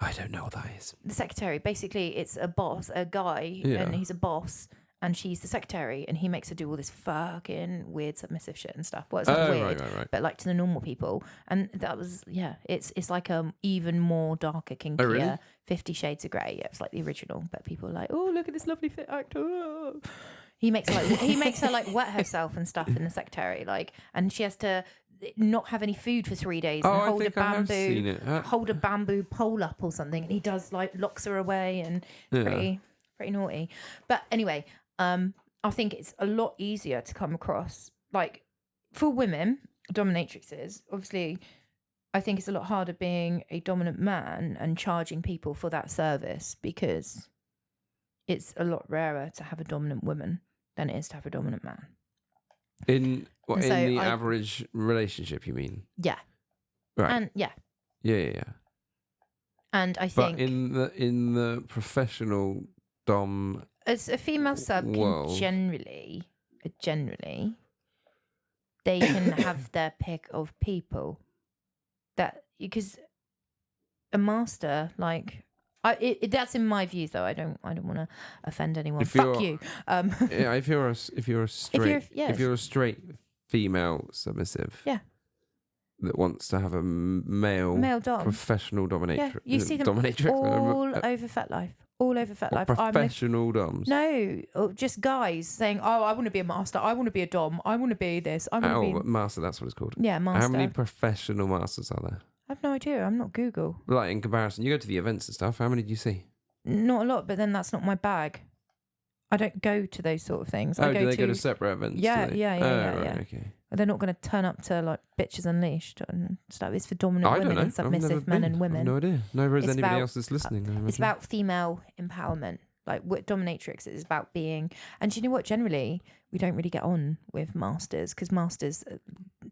I don't know what that is. The secretary. Basically, it's a boss, a guy, and he's a boss, and she's the secretary, and he makes her do all this fucking weird submissive shit and stuff. Well, it's not weird, right. but like to the normal people. And that was, it's like even more darker, kinkier. Oh, really? 50 Shades of Grey. Yeah, it's like the original, but people are like, oh, look at this lovely fit actor. Oh. He makes her like wet herself and stuff in the secretary, like, and she has to not have any food for 3 days and hold a bamboo pole up or something, and he does like locks her away and pretty naughty. But anyway, I think it's a lot easier to come across, like, for women dominatrixes. Obviously, I think it's a lot harder being a dominant man and charging people for that service, because it's a lot rarer to have a dominant woman than it is to have a dominant man. In the average relationship, you mean? Yeah. Right. And Yeah. And I think, but in the professional dom, as a female sub can generally, they can have their pick of people. That, because a master, like, that's in my views, though. I don't want to offend anyone. Fuck you. If you're a straight female submissive, that wants to have a male dom, professional dominatrix. Yeah, you see them dominatrix all over FetLife. All over FetLife. Professional doms. No, just guys saying, "Oh, I want to be a master. I want to be a dom. I want to be this. I want to be master." That's what it's called. Yeah, master. How many professional masters are there? I have no idea. I'm not Google. Like, in comparison, you go to the events and stuff. How many do you see? Not a lot, but then that's not my bag. I don't go to those sort of things. Oh, do they go to separate events? Yeah. Okay. They're not going to turn up to like Bitches Unleashed and stuff. It's for dominant women and submissive men and women. I've no idea. Neither is anybody else that's listening. It's about female empowerment. Like, what dominatrix is about being. And do you know what? Generally, we don't really get on with masters, because masters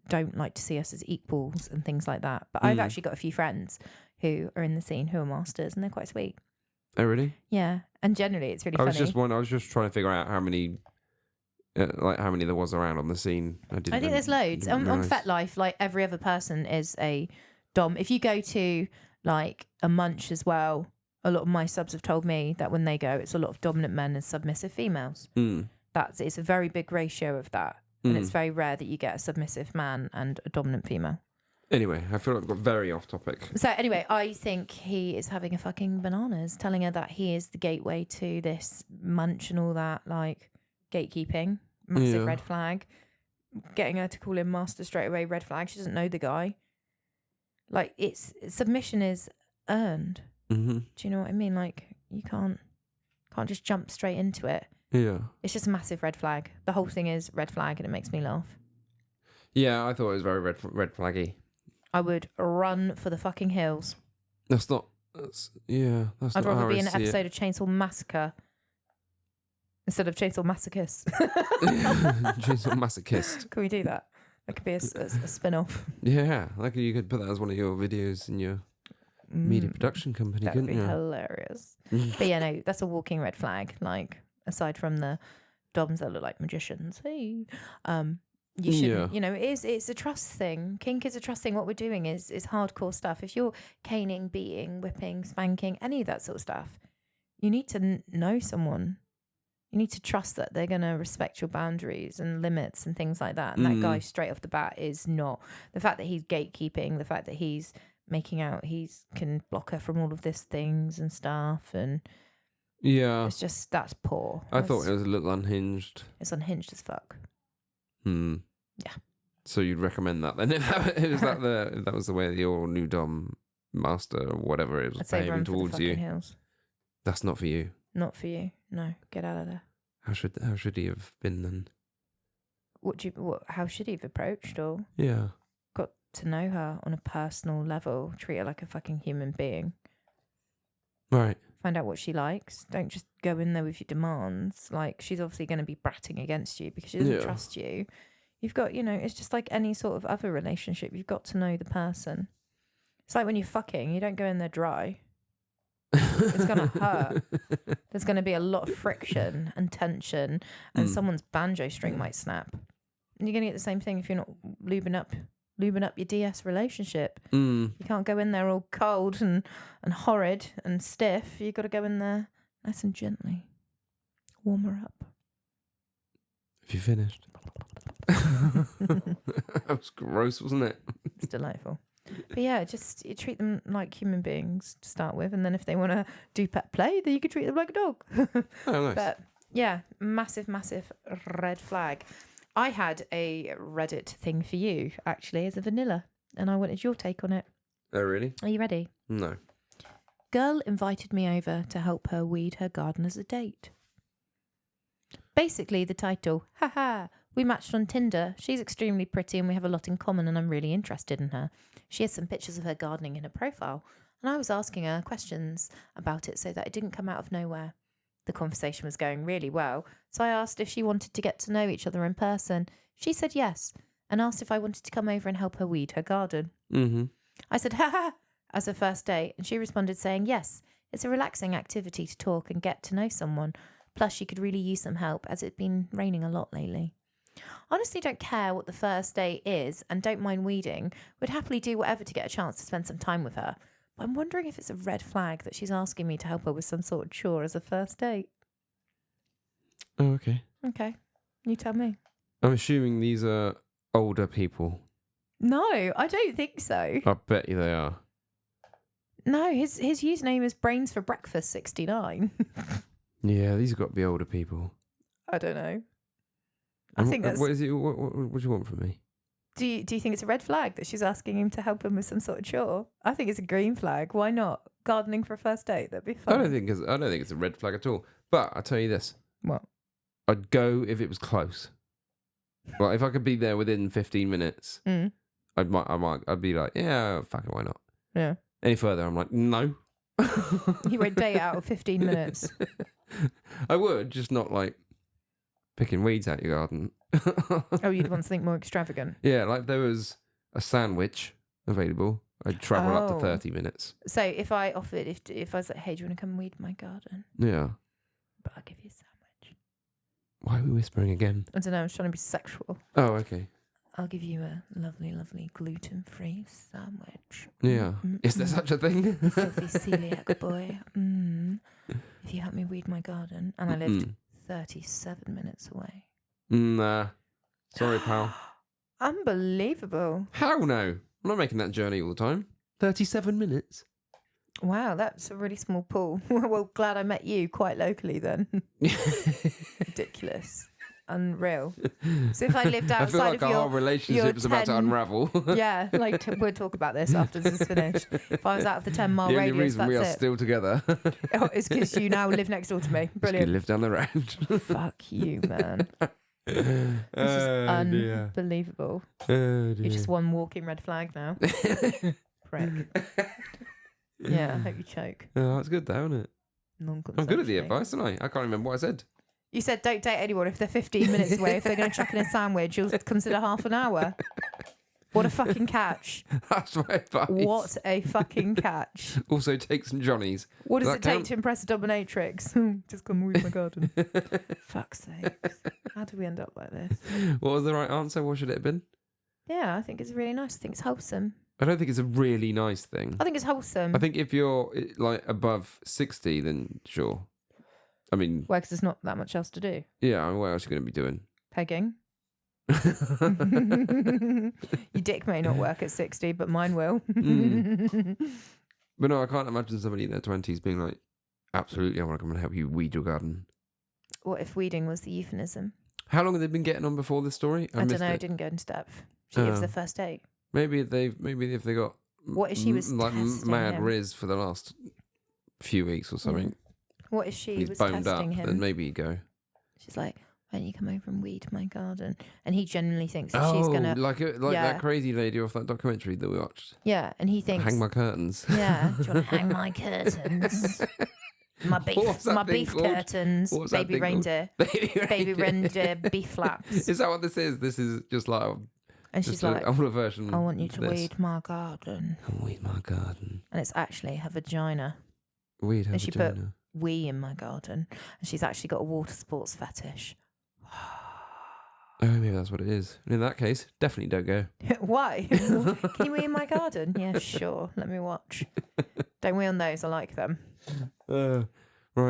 don't like to see us as equals and things like that. But I've actually got a few friends who are in the scene who are masters, and they're quite sweet. Oh, really? Yeah. And generally, it's really funny. I was just trying to figure out how many there was around on the scene. I think there's loads. On FetLife, like, every other person is a dom. If you go to like a munch as well, a lot of my subs have told me that when they go, it's a lot of dominant men and submissive females. It's a very big ratio of that. And it's very rare that you get a submissive man and a dominant female. Anyway, I feel like I've got very off topic. So anyway, I think he is having a fucking bananas, telling her that he is the gateway to this munch and all that, like, gatekeeping. Massive red flag. Getting her to call him master straight away, red flag. She doesn't know the guy. Like, submission is earned. Mm-hmm. Do you know what I mean? Like, you can't just jump straight into it. Yeah. It's just a massive red flag. The whole thing is red flag, and it makes me laugh. Yeah, I thought it was very red flaggy. I would run for the fucking hills. I'd rather be in an episode of Chainsaw Massacre Instead of chainsaw masochist. Chainsaw masochist. Can we do that? That could be a spin-off. Yeah, like you could put that as one of your videos in your media production company, That would couldn't be you? hilarious. But yeah, no, that's a walking red flag. Like, aside from the doms that look like magicians, hey, you shouldn't. You know, it's a trust thing. Kink is a trust thing. What we're doing is hardcore stuff. If you're caning, beating, whipping, spanking, any of that sort of stuff, you need to know someone. You need to trust that they're going to respect your boundaries and limits and things like that. And that guy straight off the bat is not. The fact that he's gatekeeping, the fact that he's making out can block her from all of these things and stuff. And it's just, that's poor. I thought it was a little unhinged. It's unhinged as fuck. Yeah. So you'd recommend that then? If that was the way your new Dom master or whatever it was behaving towards you. Hills. That's not for you. Not for you. No, get out of there. How should he have been then? How should he have approached or got to know her on a personal level, treat her like a fucking human being. Right. Find out what she likes. Don't just go in there with your demands. Like, she's obviously going to be bratting against you because she doesn't trust you. You've got, it's just like any sort of other relationship. You've got to know the person. It's like when you're fucking, you don't go in there dry. It's going to hurt. There's going to be a lot of friction and tension, and someone's banjo string might snap. And you're going to get the same thing if you're not lubing up your DS relationship. You can't go in there all cold and horrid and stiff. You've got to go in there nice and gently. Warm her up. Have you finished? That was gross, wasn't it? It's delightful. But yeah, just you treat them like human beings to start with, and then if they want to do pet play, then you can treat them like a dog. Oh, nice. But yeah, massive red flag. I had a Reddit thing for you, actually, as a vanilla, and I wanted your take on it. Oh, really? Are you ready? No. Girl invited me over to help her weed her garden as a date. Basically, the title, haha, we matched on Tinder. She's extremely pretty and we have a lot in common and I'm really interested in her. She has some pictures of her gardening in her profile, and I was asking her questions about it so that it didn't come out of nowhere. The conversation was going really well, so I asked if she wanted to get to know each other in person. She said yes, and asked if I wanted to come over and help her weed her garden. I said, haha, as a first date, and she responded saying yes. It's a relaxing activity to talk and get to know someone. Plus, she could really use some help as it's been raining a lot lately. Honestly, don't care what the first date is and don't mind weeding. Would happily do whatever to get a chance to spend some time with her. But I'm wondering if it's a red flag that she's asking me to help her with some sort of chore as a first date. Oh, okay. Okay, you tell me. I'm assuming these are older people. No, I don't think so. I bet you they are. No, his username is Brains for Breakfast 69. Yeah, these have got to be older people. I don't know. I think that's. What is it? What do you want from me? Do you think it's a red flag that she's asking him to help him with some sort of chore? I think it's a green flag. Why not? Gardening for a first date, that'd be fun. I don't think it's a red flag at all. But I'll tell you this. What? I'd go if it was close. Well, if I could be there within 15 minutes, I'd be like, yeah, fuck it, why not? Yeah. Any further, I'm like, no. You would date out of 15 minutes. I would, just not like picking weeds out your garden. Oh, you'd want something more extravagant. Yeah, like if there was a sandwich available, I'd travel up to 30 minutes. So if I offered, if I was like, hey, do you want to come weed my garden? Yeah. But I'll give you a sandwich. Why are we whispering again? I don't know, I was trying to be sexual. Oh, okay. I'll give you a lovely, lovely gluten-free sandwich. Yeah. Is there such a thing? Filthy celiac boy. If you help me weed my garden. And I lived 37 minutes away. Nah. Sorry, pal. Unbelievable. How no? I'm not making that journey all the time. 37 minutes. Wow, that's a really small pool. Well, glad I met you quite locally then. Ridiculous. Unreal. So if I lived outside I feel like of our whole relationship's about to unravel. Yeah, like we'll talk about this after this is finished. If I was out of the 10-mile the only radius, reason that's we are it. still together. Oh, it's because you now live next door to me. Brilliant. You live down the road. Fuck you, man. This is unbelievable. Oh, You're just one walking red flag now. Prick. Yeah, I hope you choke. Oh, that's good though, isn't it? I'm good at the advice, aren't I? I can't remember what I said. You said don't date anyone if they're 15 minutes away. If they're going to chuck in a sandwich, you'll consider half an hour. What a fucking catch. That's my advice. What a fucking catch. Also, take some Johnnies. What does Does it that take count? to impress a dominatrix? Just come with my garden. Fuck's sake. How did we end up like this? What was the right answer? What should it have been? Yeah, I think it's really nice. I think it's wholesome. I don't think it's a really nice thing. I think it's wholesome. I think if you're like above 60, then sure. I mean, Well, 'cause there's not that much else to do. yeah, what else are you going to be doing? Pegging. Your dick may not work at 60, but mine will. But no, I can't imagine somebody in their 20s being like, absolutely, I want to come and help you weed your garden. What if weeding was the euphemism? How long have they been getting on before this story? I don't missed know. I it. didn't go into depth. She gives Oh. the first date. Maybe if they got What if she was like testing mad him? Riz for the last few weeks or something. What if she He's was boned up, testing then him? maybe you go. She's like, why don't you come over and weed my garden? And he genuinely thinks that Oh, she's going to... like Yeah. that crazy lady off that documentary that we watched. Yeah, and he thinks... Hang my curtains. Yeah, do you want to hang my curtains? My What's that thing beef called? curtains. What's that Baby thing called? reindeer. Baby Baby reindeer. reindeer beef flaps. Is that what this is? This is just like And just she's like, an older version. I want you of to this. weed my garden. Weed my garden. And it's actually her vagina. Weed her And she put vagina. wee in my garden. And she's actually got a water sports fetish. Oh, maybe that's what it is. In that case, definitely don't go. Why? Can you wee in my garden? Yeah, sure. Let me watch. Don't wee on those. I like them. Right,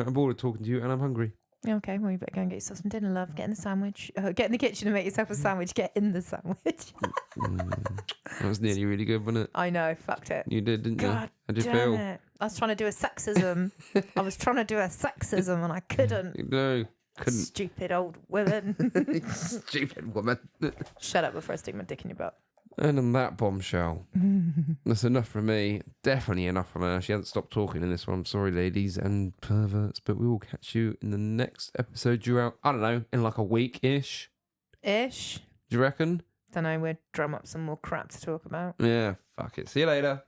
I'm bored of talking to you and I'm hungry. Yeah, okay, well, you better go and get yourself some dinner, love. Get in the sandwich. Get in the kitchen and make yourself a sandwich. Get in the sandwich. That was nearly really good, wasn't it? I know, fucked it. You did, didn't you? God How'd you damn feel? it. I was trying to do a sexism. And I couldn't. No, couldn't. Stupid old women. Stupid woman. Shut up before I stick my dick in your butt. And on that bombshell, that's enough from me. Definitely enough from her. She hasn't stopped talking in this one. I'm sorry, ladies and perverts, but we will catch you in the next episode due out, I don't know, in like a week-ish. Ish. Do you reckon? Don't know, we'll drum up some more crap to talk about. Yeah, fuck it. See you later.